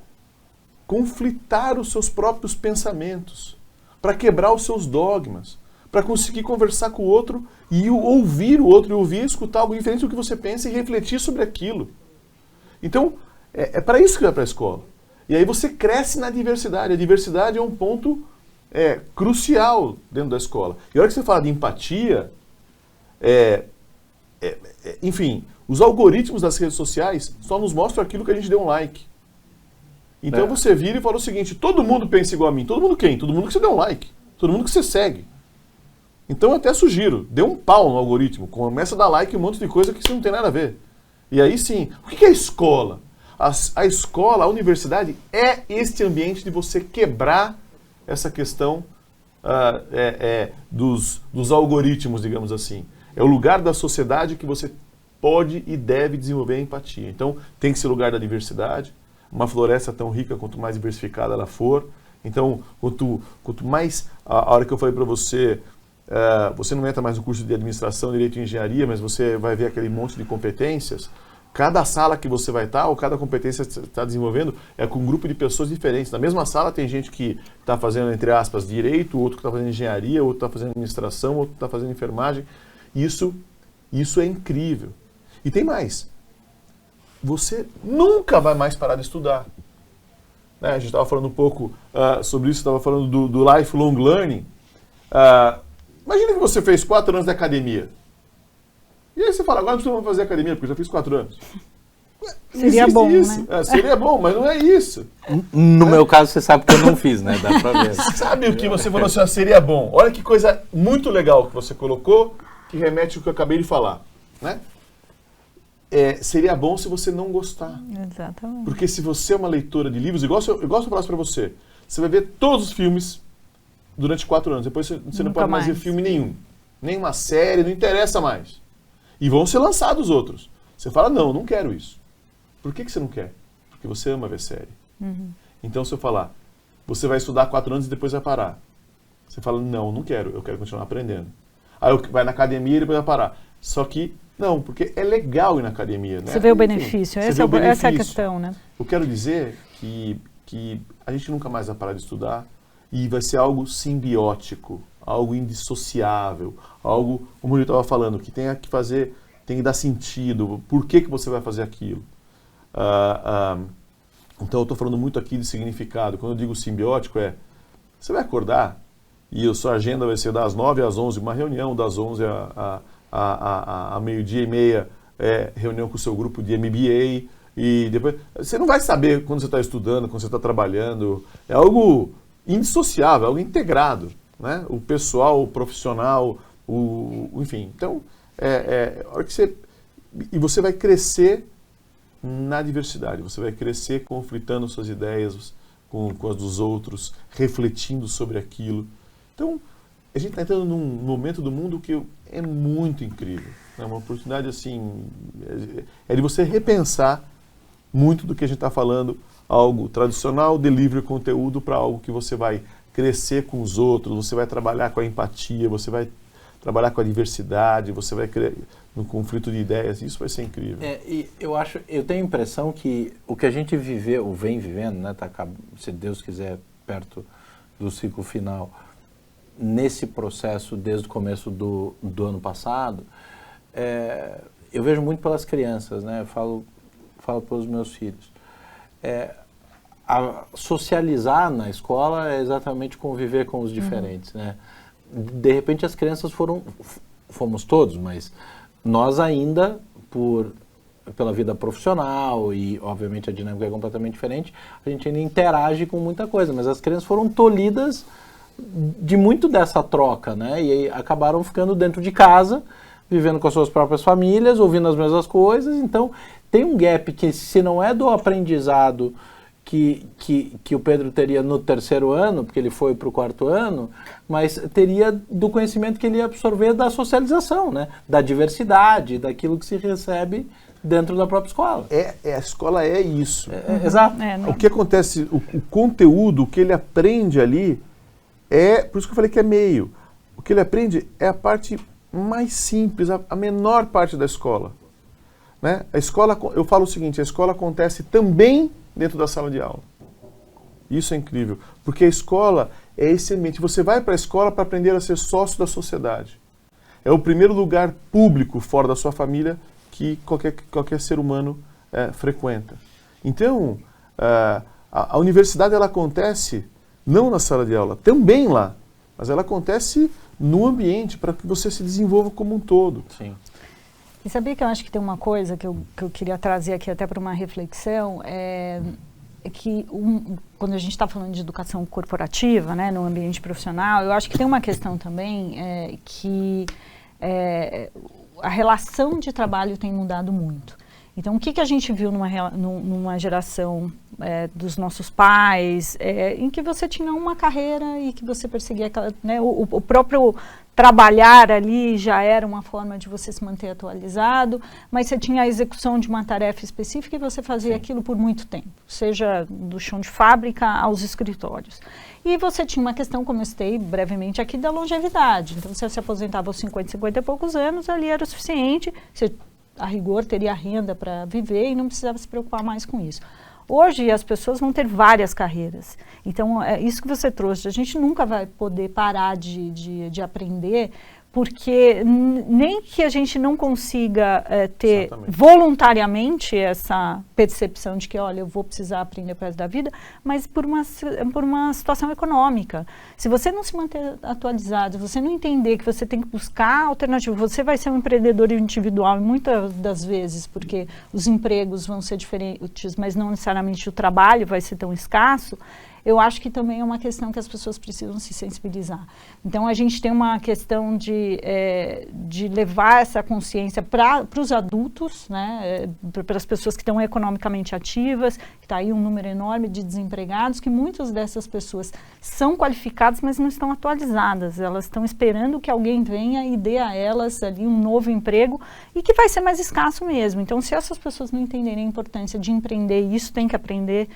conflitar os seus próprios pensamentos, para quebrar os seus dogmas, para conseguir conversar com o outro e ouvir o outro, e ouvir e escutar algo diferente do que você pensa e refletir sobre aquilo. Então, é para isso que vai para a escola. E aí você cresce na diversidade. A diversidade é um ponto crucial dentro da escola. E a hora que você fala de empatia, enfim, Os algoritmos das redes sociais só nos mostram aquilo que a gente deu um like. Então você vira e fala o seguinte, todo mundo pensa igual a mim. Todo mundo quem? Todo mundo que você deu um like. Todo mundo que você segue. Então eu até sugiro, dê um pau no algoritmo. Começa a dar like em um monte de coisa que você não tem nada a ver. E aí sim, o que é a escola? A escola, a universidade é este ambiente de você quebrar essa questão dos algoritmos, digamos assim. É o lugar da sociedade que você pode e deve desenvolver a empatia. Então tem que ser lugar da diversidade. Uma floresta tão rica quanto mais diversificada ela for. Então, quanto mais... A hora que eu falei para você, você não entra mais no curso de administração, direito e engenharia, mas você vai ver aquele monte de competências. Cada sala que você vai estar, ou cada competência que você está desenvolvendo, é com um grupo de pessoas diferentes. Na mesma sala tem gente que está fazendo, entre aspas, direito, outro que está fazendo engenharia, outro está fazendo administração, outro está fazendo enfermagem. Isso é incrível. E tem mais. Você nunca vai mais parar de estudar. A gente estava falando um pouco sobre isso, estava falando do lifelong learning. Imagina que você fez 4 anos de academia. E aí você fala, agora não precisa fazer academia, porque eu já fiz 4 anos. Seria bom, isso, né? Seria bom, mas não é isso. No meu caso, você sabe que eu não fiz, né? Dá pra ver. Sabe o que você falou assim, seria bom? Olha que coisa muito legal que você colocou, que remete ao que eu acabei de falar, né? Seria bom se você não gostar. Exatamente. Porque se você é uma leitora de livros, igual se eu falasse para você, você vai ver todos os filmes durante 4 anos. Depois você não pode mais ver filme nenhum. Nenhuma série, não interessa mais. E vão ser lançados outros. Você fala, não quero isso. Por que você não quer? Porque você ama ver série. Uhum. Então se eu falar, você vai estudar 4 anos e depois vai parar. Você fala, não quero, eu quero continuar aprendendo. Aí vai na academia e depois vai parar. Só que não, porque é legal ir na academia, né? Você vê o benefício, essa é a questão, né? Eu quero dizer que a gente nunca mais vai parar de estudar e vai ser algo simbiótico, algo indissociável, algo, como eu estava falando, que tem que fazer, tem que dar sentido, por que você vai fazer aquilo. Então eu estou falando muito aqui de significado. Quando eu digo simbiótico você vai acordar e a sua agenda vai ser das 9 às 11, uma reunião das 11 a meio-dia e meia, reunião com o seu grupo de MBA, e depois você não vai saber quando você está estudando, quando você está trabalhando, é algo indissociável, algo integrado, né? O pessoal, o profissional, enfim, então a hora que você vai crescer na diversidade, você vai crescer conflitando suas ideias com as dos outros, refletindo sobre aquilo. Então a gente está entrando num momento do mundo que é muito incrível. É uma oportunidade assim, de você repensar muito do que a gente está falando, algo tradicional, delivery conteúdo, para algo que você vai crescer com os outros, você vai trabalhar com a empatia, você vai trabalhar com a diversidade, você vai criar no conflito de ideias, isso vai ser incrível. E eu tenho a impressão que o que a gente viveu, vem vivendo, né, se Deus quiser, perto do ciclo final, nesse processo desde o começo do ano passado, eu vejo muito pelas crianças, né? Eu falo pelos meus filhos. Socializar na escola é exatamente conviver com os diferentes, né? De repente as crianças fomos todos, mas nós ainda, pela vida profissional e obviamente a dinâmica é completamente diferente, a gente ainda interage com muita coisa, mas as crianças foram tolhidas de muito dessa troca, né? E aí acabaram ficando dentro de casa, vivendo com as suas próprias famílias, ouvindo as mesmas coisas. Então tem um gap que, se não é do aprendizado que o Pedro teria no 3º ano, porque ele foi para o 4º ano, mas teria do conhecimento que ele ia absorver da socialização, né? Da diversidade, daquilo que se recebe dentro da própria escola. A escola é isso. Exato. O que acontece, o conteúdo, o que ele aprende ali, por isso que eu falei que é meio. O que ele aprende é a parte mais simples, a menor parte da escola. Né? A escola, eu falo o seguinte, a escola acontece também dentro da sala de aula. Isso é incrível, porque a escola é esse ambiente. Você vai para a escola para aprender a ser sócio da sociedade. É o primeiro lugar público fora da sua família que qualquer ser humano frequenta. Então, a universidade ela acontece não na sala de aula, também lá, mas ela acontece no ambiente para que você se desenvolva como um todo. Sim. E sabia que eu acho que tem uma coisa que eu queria trazer aqui até para uma reflexão, é que quando a gente está falando de educação corporativa, né, no ambiente profissional, eu acho que tem uma questão também que a relação de trabalho tem mudado muito. Então, o que a gente viu numa geração dos nossos pais, em que você tinha uma carreira e que você perseguia aquela, né, o próprio trabalhar ali já era uma forma de você se manter atualizado, mas você tinha a execução de uma tarefa específica e você fazia aquilo por muito tempo, seja do chão de fábrica aos escritórios. E você tinha uma questão, como eu citei brevemente aqui, da longevidade. Então, você se aposentava aos 50 e poucos anos, ali era o suficiente, você, a rigor, teria renda para viver e não precisava se preocupar mais com isso. Hoje, as pessoas vão ter várias carreiras. Então, isso que você trouxe, a gente nunca vai poder parar de aprender, porque nem que a gente não consiga ter voluntariamente essa percepção de que, olha, eu vou precisar aprender para o resto da vida, mas por uma situação econômica. Se você não se manter atualizado, se você não entender que você tem que buscar alternativa, você vai ser um empreendedor individual, muitas das vezes, porque os empregos vão ser diferentes, mas não necessariamente o trabalho vai ser tão escasso. Eu acho que também é uma questão que as pessoas precisam se sensibilizar. Então, a gente tem uma questão de levar essa consciência para os adultos, né, para as pessoas que estão economicamente ativas, que está aí um número enorme de desempregados, que muitas dessas pessoas são qualificadas, mas não estão atualizadas. Elas estão esperando que alguém venha e dê a elas ali um novo emprego e que vai ser mais escasso mesmo. Então, se essas pessoas não entenderem a importância de empreender, isso tem que aprender.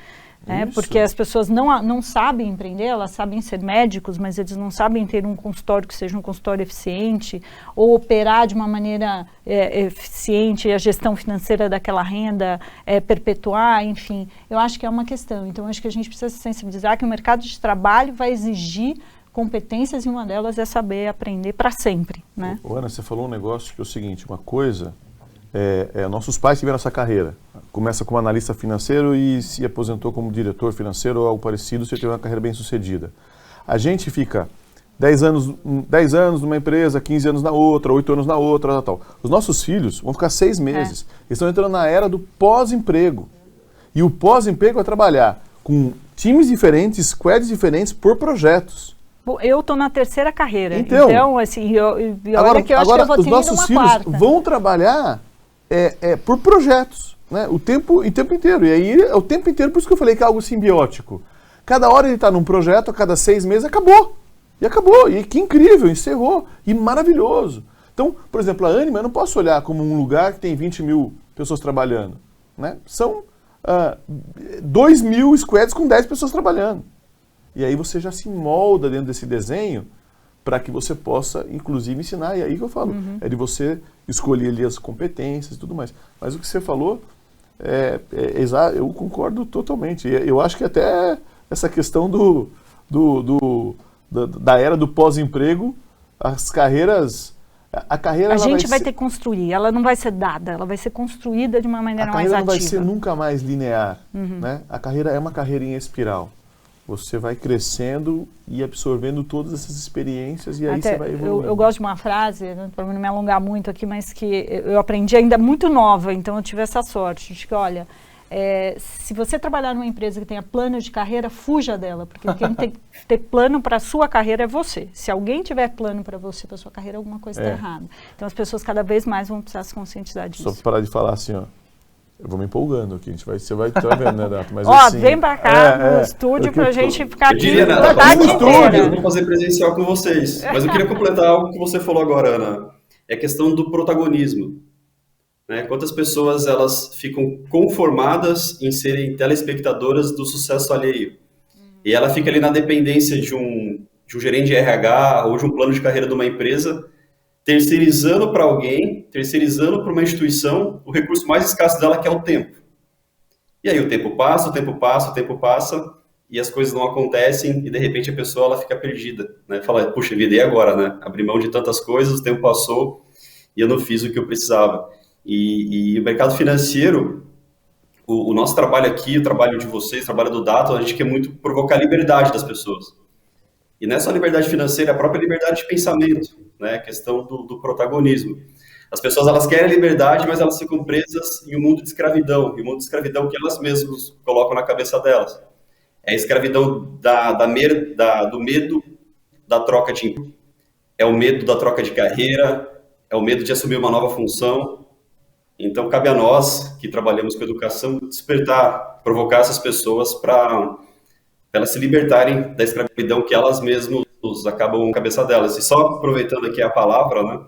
Porque as pessoas não sabem empreender, elas sabem ser médicos, mas eles não sabem ter um consultório que seja um consultório eficiente, ou operar de uma maneira eficiente a gestão financeira daquela renda, perpetuar, enfim. Eu acho que é uma questão. Então, acho que a gente precisa se sensibilizar que o mercado de trabalho vai exigir competências e uma delas é saber aprender para sempre. Né? Ana, você falou um negócio que é o seguinte, uma coisa... nossos pais tiveram essa carreira. Começa como analista financeiro e se aposentou como diretor financeiro ou algo parecido, você teve uma carreira bem sucedida. A gente fica 10 anos numa empresa, 15 anos na outra, 8 anos na outra, tal. Os nossos filhos vão ficar 6 meses. Eles estão entrando na era do pós-emprego. E o pós-emprego é trabalhar com times diferentes, squads diferentes por projetos. Eu estou na terceira carreira. Então assim, olha que eu acho que eu vou ter os nossos filhos quarta. Vão trabalhar por projetos, né? O tempo inteiro. E aí é o tempo inteiro, por isso que eu falei que é algo simbiótico. Cada hora ele está num projeto, a cada 6 meses acabou. E acabou. E que incrível, encerrou. E maravilhoso. Então, por exemplo, a Anima, eu não posso olhar como um lugar que tem 20 mil pessoas trabalhando. Né? São 2 mil squads com 10 pessoas trabalhando. E aí você já se molda dentro desse desenho para que você possa, inclusive, ensinar. E aí que eu falo, é de você escolher ali as competências e tudo mais. Mas o que você falou, eu concordo totalmente. Eu acho que até essa questão da era do pós-emprego, as carreiras... A carreira a gente vai ter que construir, ela não vai ser dada, ela vai ser construída de uma maneira mais ativa. A carreira não vai ser nunca mais linear. Né? A carreira é uma carreira em espiral. Você vai crescendo e absorvendo todas essas experiências e aí você vai evoluindo. Eu gosto de uma frase, para não me alongar muito aqui, mas que eu aprendi ainda muito nova, então eu tive essa sorte de que, olha, se você trabalhar numa empresa que tenha plano de carreira, fuja dela, porque quem tem que ter plano para a sua carreira é você. Se alguém tiver plano para você, para a sua carreira, alguma coisa está errada. Então as pessoas cada vez mais vão precisar se conscientizar disso. Só para parar de falar assim, ó. Eu vou me empolgando aqui, você vai estar vendo, né, Dato? Mas, vem pra cá no estúdio pra gente ficar aqui toda tarde inteira. Eu vou fazer presencial com vocês. Mas eu queria completar algo que você falou agora, Ana. É a questão do protagonismo. Né? Quantas pessoas elas ficam conformadas em serem telespectadoras do sucesso alheio. E ela fica ali na dependência de um gerente de RH ou de um plano de carreira de uma empresa, terceirizando para alguém, terceirizando para uma instituição o recurso mais escasso dela, que é o tempo. E aí o tempo passa, e as coisas não acontecem, e de repente a pessoa ela fica perdida. Né? Fala, puxa vida, e agora? Né? Abri mão de tantas coisas, o tempo passou, e eu não fiz o que eu precisava. E o mercado financeiro, o nosso trabalho aqui, o trabalho de vocês, o trabalho do Dato, a gente quer muito provocar a liberdade das pessoas. E não é só a liberdade financeira, a própria liberdade de pensamento, né? A questão do protagonismo. As pessoas, elas querem a liberdade, mas elas ficam presas em um mundo de escravidão, e um mundo de escravidão que elas mesmas colocam na cabeça delas. É a escravidão do medo da troca de emprego, é o medo da troca de carreira, é o medo de assumir uma nova função. Então, cabe a nós, que trabalhamos com educação, despertar, provocar essas pessoas para elas se libertarem da escravidão que elas mesmas acabam na cabeça delas. E só aproveitando aqui a palavra, né,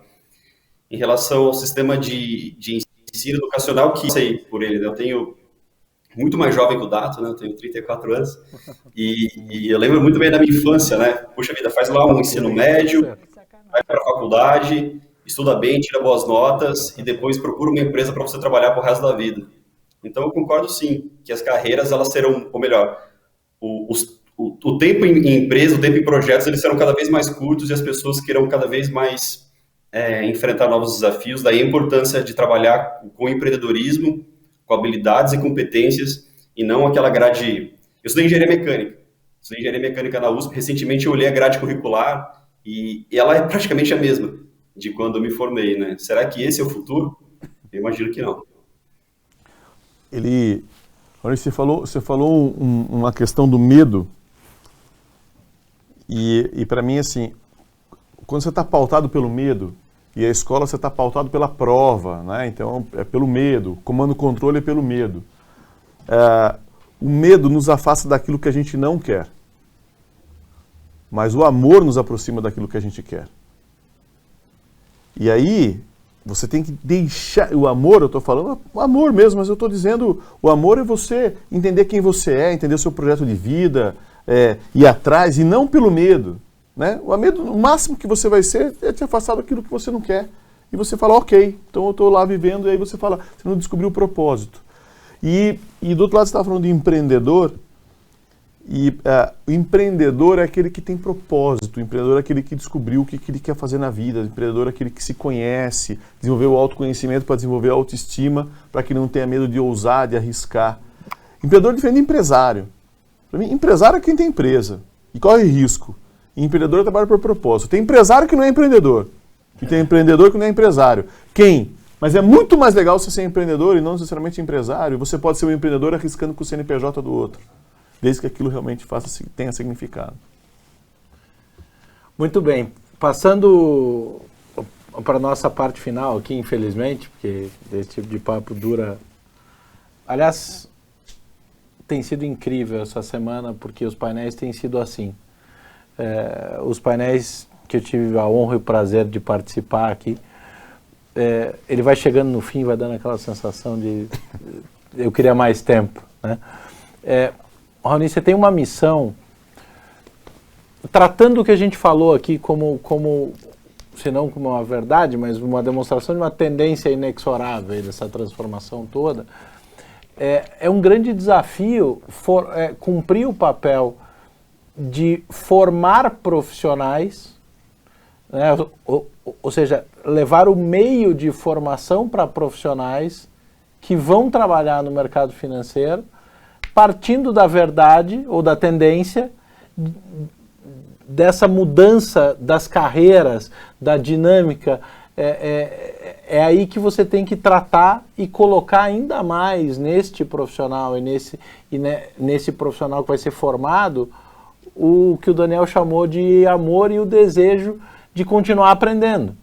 em relação ao sistema de ensino educacional, que sei por ele, né, eu tenho muito mais jovem que o Dato, né, eu tenho 34 anos, e eu lembro muito bem da minha infância, né, puxa vida, faz lá um ensino médio, vai para a faculdade, estuda bem, tira boas notas e depois procura uma empresa para você trabalhar pro resto da vida. Então eu concordo sim, que as carreiras elas serão, ou melhor, o tempo em empresa, o tempo em projetos, eles serão cada vez mais curtos e as pessoas querão cada vez mais enfrentar novos desafios. Daí a importância de trabalhar com empreendedorismo, com habilidades e competências e não aquela grade... Eu estudei engenharia mecânica na USP, recentemente eu olhei a grade curricular e ela é praticamente a mesma de quando eu me formei, né? Será que esse é o futuro? Eu imagino que não. Você falou uma questão do medo e para mim, assim, quando você está pautado pelo medo e a escola você está pautado pela prova, né? Então é pelo medo, comando-controle é pelo medo. O medo nos afasta daquilo que a gente não quer, mas o amor nos aproxima daquilo que a gente quer. E aí, você tem que deixar... O amor, eu estou falando o amor mesmo, mas eu estou dizendo... O amor é você entender quem você é, entender o seu projeto de vida, ir atrás, e não pelo medo. Né? O medo, o máximo que você vai ser é te afastar daquilo que você não quer. E você fala, ok, então eu estou lá vivendo, e aí você fala, você não descobriu o propósito. E do outro lado você estava falando de empreendedor, e o empreendedor é aquele que tem propósito, o empreendedor é aquele que descobriu o que ele quer fazer na vida, o empreendedor é aquele que se conhece, desenvolveu o autoconhecimento para desenvolver a autoestima, para que não tenha medo de ousar, de arriscar. Empreendedor é diferente de empresário. Para mim, empresário é quem tem empresa e corre risco. E empreendedor trabalha por propósito. Tem empresário que não é empreendedor, e tem empreendedor que não é empresário. Quem? Mas é muito mais legal você ser empreendedor e não necessariamente empresário. Você pode ser um empreendedor arriscando com o CNPJ do outro, desde que aquilo realmente tenha significado. Muito bem. Passando para a nossa parte final aqui, infelizmente, porque esse tipo de papo dura... Aliás, tem sido incrível essa semana, porque os painéis têm sido assim. Os painéis que eu tive a honra e o prazer de participar aqui, ele vai chegando no fim, vai dando aquela sensação de... eu queria mais tempo, né? Raoni, você tem uma missão, tratando o que a gente falou aqui como se não como uma verdade, mas uma demonstração de uma tendência inexorável aí dessa transformação toda, é um grande desafio cumprir o papel de formar profissionais, né, ou seja, levar o meio de formação para profissionais que vão trabalhar no mercado financeiro, partindo da verdade ou da tendência dessa mudança das carreiras, da dinâmica. É aí que você tem que tratar e colocar ainda mais neste profissional e nesse profissional que vai ser formado o que o Daniel chamou de amor e o desejo de continuar aprendendo.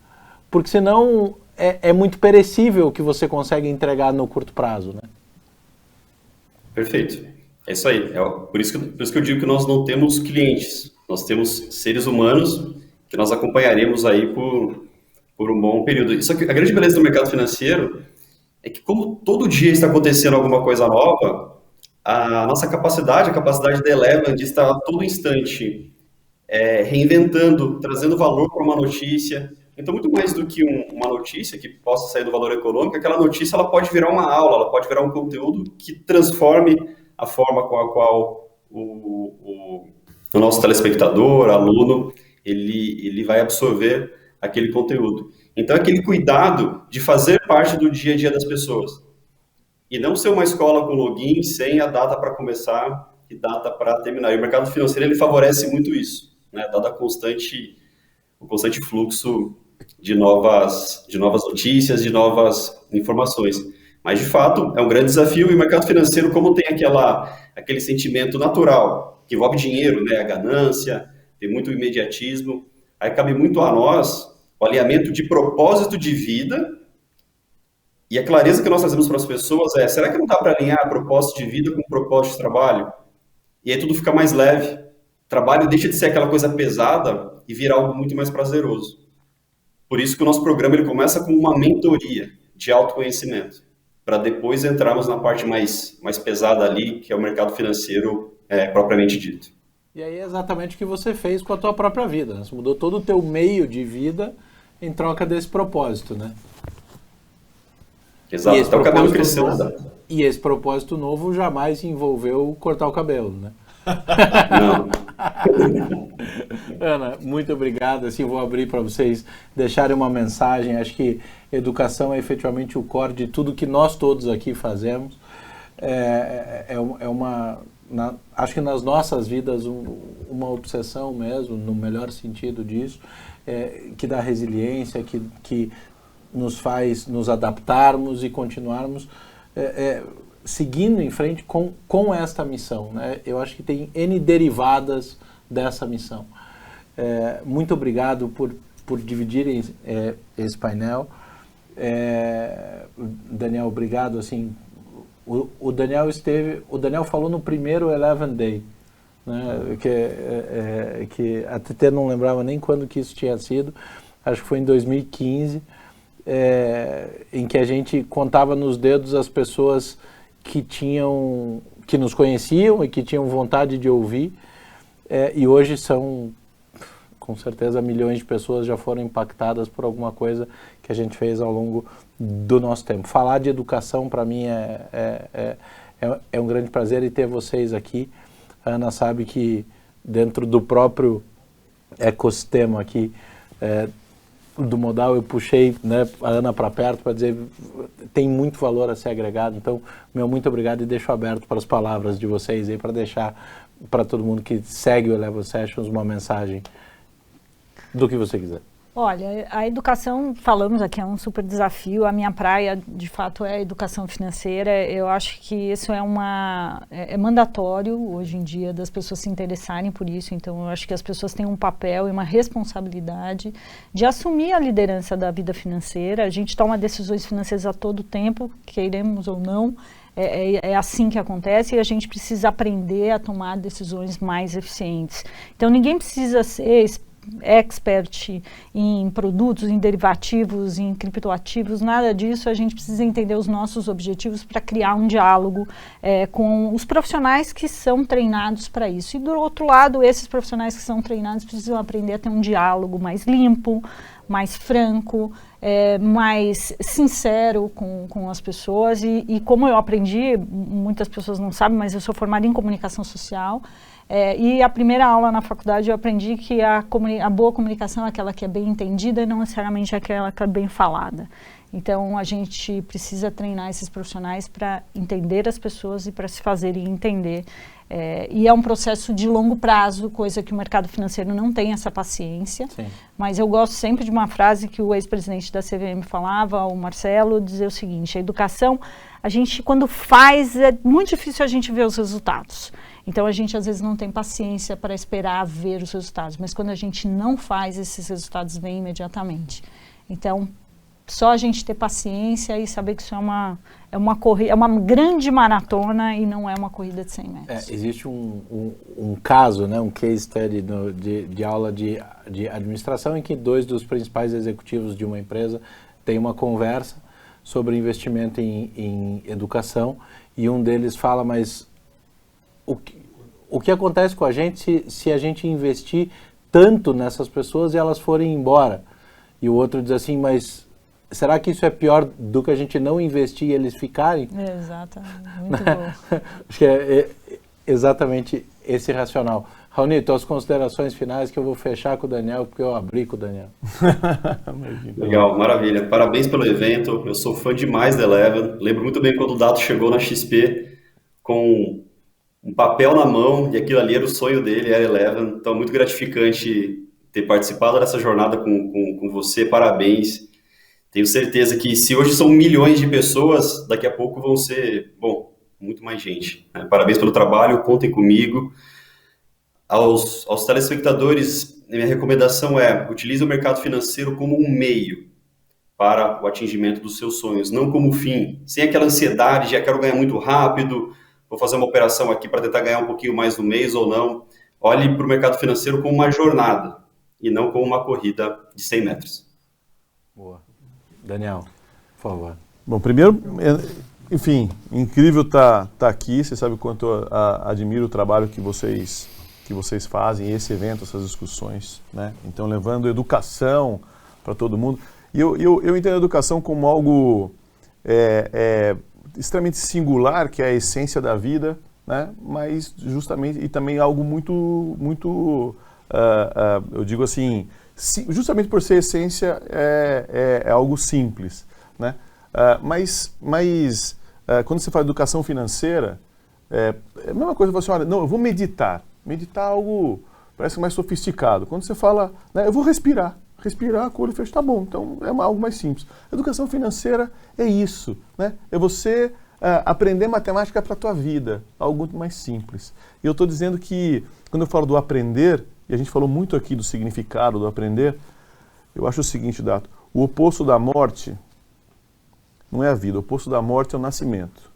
Porque senão é muito perecível o que você consegue entregar no curto prazo, né? Perfeito. É isso aí. Por isso que eu digo que nós não temos clientes. Nós temos seres humanos que nós acompanharemos aí por um bom período. Só que a grande beleza do mercado financeiro é que, como todo dia está acontecendo alguma coisa nova, a nossa capacidade, a capacidade da Eleven de estar a todo instante reinventando, trazendo valor para uma notícia. Então, muito mais do que uma notícia que possa sair do valor econômico, aquela notícia ela pode virar uma aula, ela pode virar um conteúdo que transforme a forma com a qual o nosso telespectador, aluno, ele vai absorver aquele conteúdo. Então, aquele cuidado de fazer parte do dia a dia das pessoas. E não ser uma escola com login sem a data para começar e data para terminar. E o mercado financeiro ele favorece muito isso, né? Dado o constante fluxo de novas notícias, de novas informações. Mas, de fato, é um grande desafio, e o mercado financeiro, como tem aquele sentimento natural, que envolve dinheiro, né, a ganância, tem muito imediatismo, aí cabe muito a nós o alinhamento de propósito de vida, e a clareza que nós trazemos para as pessoas será que não dá para alinhar propósito de vida com propósito de trabalho? E aí tudo fica mais leve. O trabalho deixa de ser aquela coisa pesada e vira algo muito mais prazeroso. Por isso que o nosso programa ele começa com uma mentoria de autoconhecimento, para depois entrarmos na parte mais pesada ali, que é o mercado financeiro propriamente dito. E aí é exatamente o que você fez com a tua própria vida, né? Você mudou todo o teu meio de vida em troca desse propósito, né? Exato, até o cabelo cresceu. E esse propósito novo jamais envolveu cortar o cabelo, né? Não. Ana, muito obrigado. Assim, vou abrir para vocês deixarem uma mensagem. Acho que educação é efetivamente o core de tudo que nós todos aqui fazemos. Acho que nas nossas vidas uma obsessão mesmo, no melhor sentido disso, que dá resiliência, que nos faz nos adaptarmos e continuarmos seguindo em frente com esta missão, né? Eu acho que tem N derivadas dessa missão. Muito obrigado por dividirem esse painel. Daniel, obrigado. Assim, o Daniel falou no primeiro Eleven Day, né? Que até não lembrava nem quando que isso tinha sido. Acho que foi em 2015. Em que a gente contava nos dedos as pessoas que nos conheciam e que tinham vontade de ouvir, e hoje são, com certeza, milhões de pessoas já foram impactadas por alguma coisa que a gente fez ao longo do nosso tempo. Falar de educação para mim é um grande prazer, e ter vocês aqui. A Ana sabe que dentro do próprio ecossistema aqui do Modal, eu puxei, né, a Ana para perto para dizer tem muito valor a ser agregado. Então, muito obrigado, e deixo aberto para as palavras de vocês aí, para deixar para todo mundo que segue o Eleven Sessions uma mensagem do que você quiser. Olha, a educação, falamos aqui, é um super desafio. A minha praia, de fato, é a educação financeira. Eu acho que isso é mandatório hoje em dia das pessoas se interessarem por isso. Então, eu acho que as pessoas têm um papel e uma responsabilidade de assumir a liderança da vida financeira. A gente toma decisões financeiras a todo tempo, queiremos ou não. É assim que acontece, e a gente precisa aprender a tomar decisões mais eficientes. Então, ninguém precisa ser expert em produtos, em derivativos, em criptoativos, nada disso. A gente precisa entender os nossos objetivos para criar um diálogo com os profissionais que são treinados para isso. E do outro lado, esses profissionais que são treinados precisam aprender a ter um diálogo mais limpo, mais franco, mais sincero com as pessoas. E como eu aprendi, muitas pessoas não sabem, mas eu sou formada em comunicação social. E a primeira aula na faculdade eu aprendi que a boa comunicação é aquela que é bem entendida e não necessariamente aquela que é bem falada. Então, a gente precisa treinar esses profissionais para entender as pessoas e para se fazerem entender. E é um processo de longo prazo, coisa que o mercado financeiro não tem essa paciência. Sim. Mas eu gosto sempre de uma frase que o ex-presidente da CVM falava, o Marcelo, dizer o seguinte: a educação, a gente, quando faz, é muito difícil a gente ver os resultados. Então, a gente, às vezes, não tem paciência para esperar ver os resultados. Mas, quando a gente não faz, esses resultados vêm imediatamente. Então, só a gente ter paciência e saber que isso é uma corrida, é uma grande maratona e não é uma corrida de 100 metros. Existe um caso, né, um case study de aula de administração, em que dois dos principais executivos de uma empresa têm uma conversa sobre investimento em educação, e um deles fala, mas o que acontece com a gente se a gente investir tanto nessas pessoas e elas forem embora? E o outro diz assim, mas será que isso é pior do que a gente não investir e eles ficarem? Exatamente, muito bom. Acho que é exatamente esse racional. Raoni, tuas considerações finais, que eu vou fechar com o Daniel, porque eu abri com o Daniel. Legal, maravilha. Parabéns pelo evento, eu sou fã demais da Eleven. Lembro muito bem quando o Dato chegou na XP com um papel na mão, e aquilo ali era o sonho dele, era Eleven. Então é muito gratificante ter participado dessa jornada com você, parabéns. Tenho certeza que se hoje são milhões de pessoas, daqui a pouco vão ser, bom, muito mais gente. Né? Parabéns pelo trabalho, contem comigo. Aos telespectadores, minha recomendação é: utilize o mercado financeiro como um meio para o atingimento dos seus sonhos, não como fim, sem aquela ansiedade de já quero ganhar muito rápido, vou fazer uma operação aqui para tentar ganhar um pouquinho mais no mês ou não. Olhe para o mercado financeiro como uma jornada e não como uma corrida de 100 metros. Boa. Daniel, por favor. Bom, primeiro, enfim, incrível estar aqui. Você sabe o quanto eu admiro o trabalho que vocês fazem, esse evento, essas discussões, né? Então, levando educação para todo mundo. E eu entendo a educação como algo extremamente singular, que é a essência da vida, né? Mas justamente, e também algo muito eu digo assim, justamente por ser essência, é algo simples, né? Mas quando você fala de educação financeira, é a mesma coisa, você fala assim, olha, não, eu vou meditar. Meditar é algo, parece mais sofisticado. Quando você fala, né, eu vou respirar, com o olho fechado, tá bom, então é algo mais simples. Educação financeira é isso, né? É você aprender matemática para a tua vida, algo mais simples. E eu estou dizendo que, quando eu falo do aprender, e a gente falou muito aqui do significado do aprender, eu acho o seguinte, Dato, o oposto da morte não é a vida, o oposto da morte é o nascimento,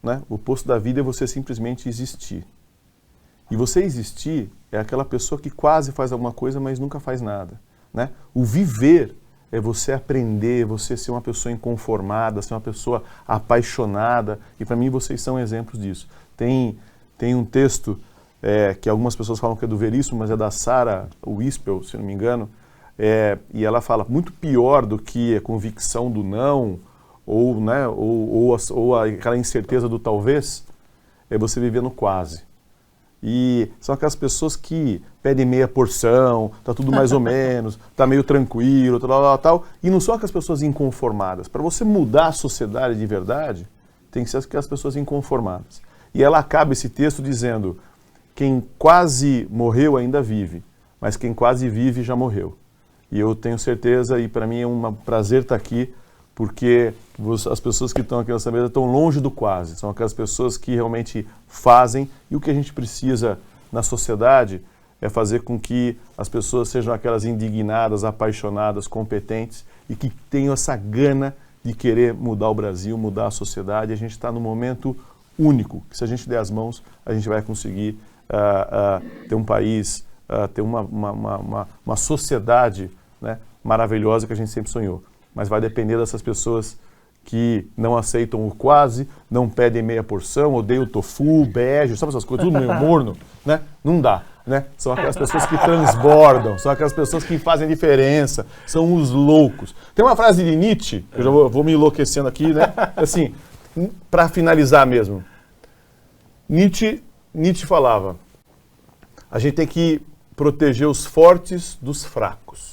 né? O oposto da vida é você simplesmente existir. E você existir é aquela pessoa que quase faz alguma coisa, mas nunca faz nada, né? O viver é você aprender, você ser uma pessoa inconformada, ser uma pessoa apaixonada, e para mim vocês são exemplos disso. Tem um texto que algumas pessoas falam que é do Veríssimo, mas é da Sarah Wispel, se não me engano, e ela fala, muito pior do que a convicção do não, ou, né, ou aquela incerteza do talvez, é você viver no quase. E são aquelas pessoas que pedem meia porção, tá tudo mais ou menos, tá meio tranquilo, tal, e não são aquelas pessoas inconformadas. Para você mudar a sociedade de verdade, tem que ser aquelas pessoas inconformadas. E ela acaba esse texto dizendo, quem quase morreu ainda vive, mas quem quase vive já morreu. E eu tenho certeza, e para mim é um prazer estar aqui, porque as pessoas que estão aqui nessa mesa estão longe do quase, são aquelas pessoas que realmente fazem, e o que a gente precisa na sociedade é fazer com que as pessoas sejam aquelas indignadas, apaixonadas, competentes, e que tenham essa gana de querer mudar o Brasil, mudar a sociedade. A gente está num momento único, que se a gente der as mãos, a gente vai conseguir ter um país, ter uma sociedade, né, maravilhosa que a gente sempre sonhou. Mas vai depender dessas pessoas que não aceitam o quase, não pedem meia porção, odeiam o tofu, beijo, sabe essas coisas, tudo meio morno, né? Não dá, né? São aquelas pessoas que transbordam, são aquelas pessoas que fazem diferença, são os loucos. Tem uma frase de Nietzsche, eu já vou me enlouquecendo aqui, né? Assim, para finalizar mesmo. Nietzsche falava, a gente tem que proteger os fortes dos fracos.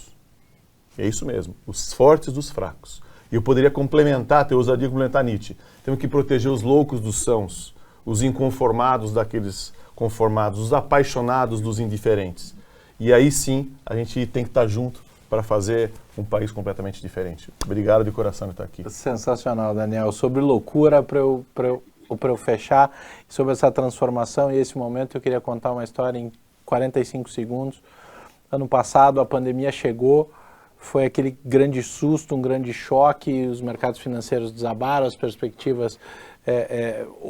É isso mesmo, os fortes dos fracos. E eu poderia complementar, ter ousadia complementar Nietzsche. Temos que proteger os loucos dos sãos, os inconformados daqueles conformados, os apaixonados dos indiferentes. E aí sim, a gente tem que estar junto para fazer um país completamente diferente. Obrigado de coração por estar aqui. Sensacional, Daniel. Sobre loucura, para eu fechar, sobre essa transformação e esse momento, eu queria contar uma história em 45 segundos. Ano passado, a pandemia chegou, foi aquele grande susto, um grande choque, os mercados financeiros desabaram, as perspectivas,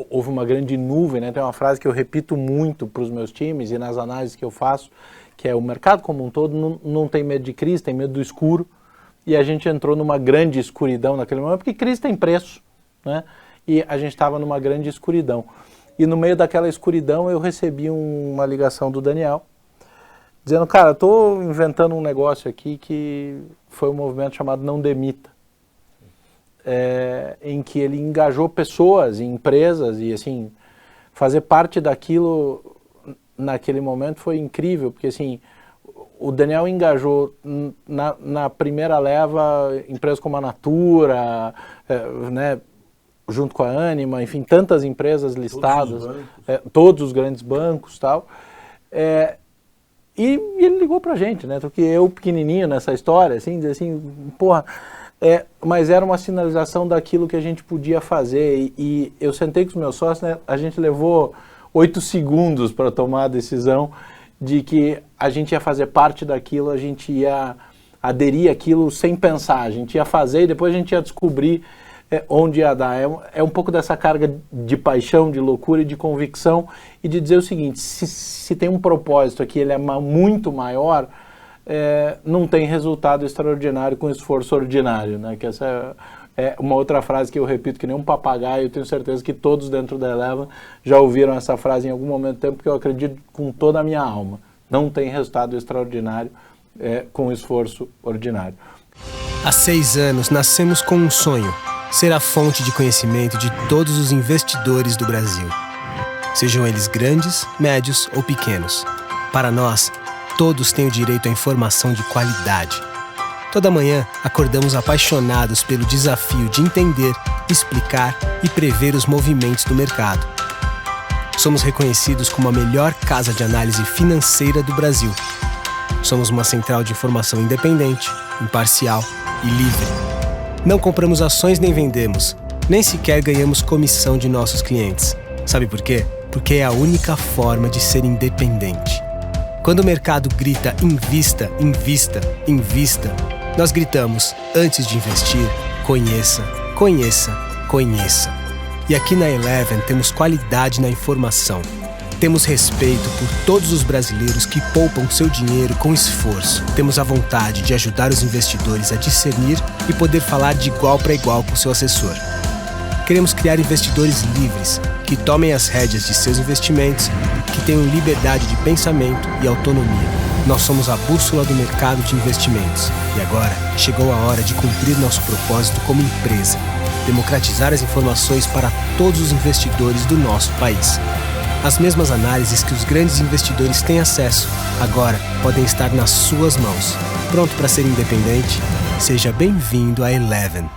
houve uma grande nuvem, né? Tem uma frase que eu repito muito para os meus times e nas análises que eu faço, que é o mercado como um todo não tem medo de crise, tem medo do escuro, e a gente entrou numa grande escuridão naquele momento, porque crise tem preço, né? E a gente estava numa grande escuridão. E no meio daquela escuridão eu recebi uma ligação do Daniel, dizendo, cara, estou inventando um negócio aqui que foi um movimento chamado Não Demita, em que ele engajou pessoas e empresas e, assim, fazer parte daquilo naquele momento foi incrível, porque, assim, o Daniel engajou na primeira leva empresas como a Natura, né, junto com a Anima, enfim, tantas empresas listadas, todos os grandes bancos e tal, E ele ligou pra gente, né? Porque eu pequenininho nessa história, assim, dizer assim, porra, mas era uma sinalização daquilo que a gente podia fazer. E eu sentei com os meus sócios, né? A gente levou 8 segundos para tomar a decisão de que a gente ia fazer parte daquilo, a gente ia aderir àquilo sem pensar, a gente ia fazer e depois a gente ia descobrir onde ia dar. É um pouco dessa carga de paixão, de loucura e de convicção, e de dizer o seguinte, se tem um propósito aqui, ele é muito maior, não tem resultado extraordinário com esforço ordinário, né? Que essa é uma outra frase que eu repito que nem um papagaio. Eu tenho certeza que todos dentro da Eleven já ouviram essa frase em algum momento do tempo, porque eu acredito com toda a minha alma. Não tem resultado extraordinário com esforço ordinário. Há 6 anos nascemos com um sonho: ser a fonte de conhecimento de todos os investidores do Brasil. Sejam eles grandes, médios ou pequenos. Para nós, todos têm o direito à informação de qualidade. Toda manhã, acordamos apaixonados pelo desafio de entender, explicar e prever os movimentos do mercado. Somos reconhecidos como a melhor casa de análise financeira do Brasil. Somos uma central de informação independente, imparcial e livre. Não compramos ações nem vendemos, nem sequer ganhamos comissão de nossos clientes. Sabe por quê? Porque é a única forma de ser independente. Quando o mercado grita invista, invista, invista, nós gritamos, antes de investir, conheça, conheça, conheça. E aqui na Eleven temos qualidade na informação. Temos respeito por todos os brasileiros que poupam seu dinheiro com esforço. Temos a vontade de ajudar os investidores a discernir e poder falar de igual para igual com seu assessor. Queremos criar investidores livres, que tomem as rédeas de seus investimentos, que tenham liberdade de pensamento e autonomia. Nós somos a bússola do mercado de investimentos. E agora chegou a hora de cumprir nosso propósito como empresa: democratizar as informações para todos os investidores do nosso país. As mesmas análises que os grandes investidores têm acesso, agora podem estar nas suas mãos. Pronto para ser independente? Seja bem-vindo à Eleven.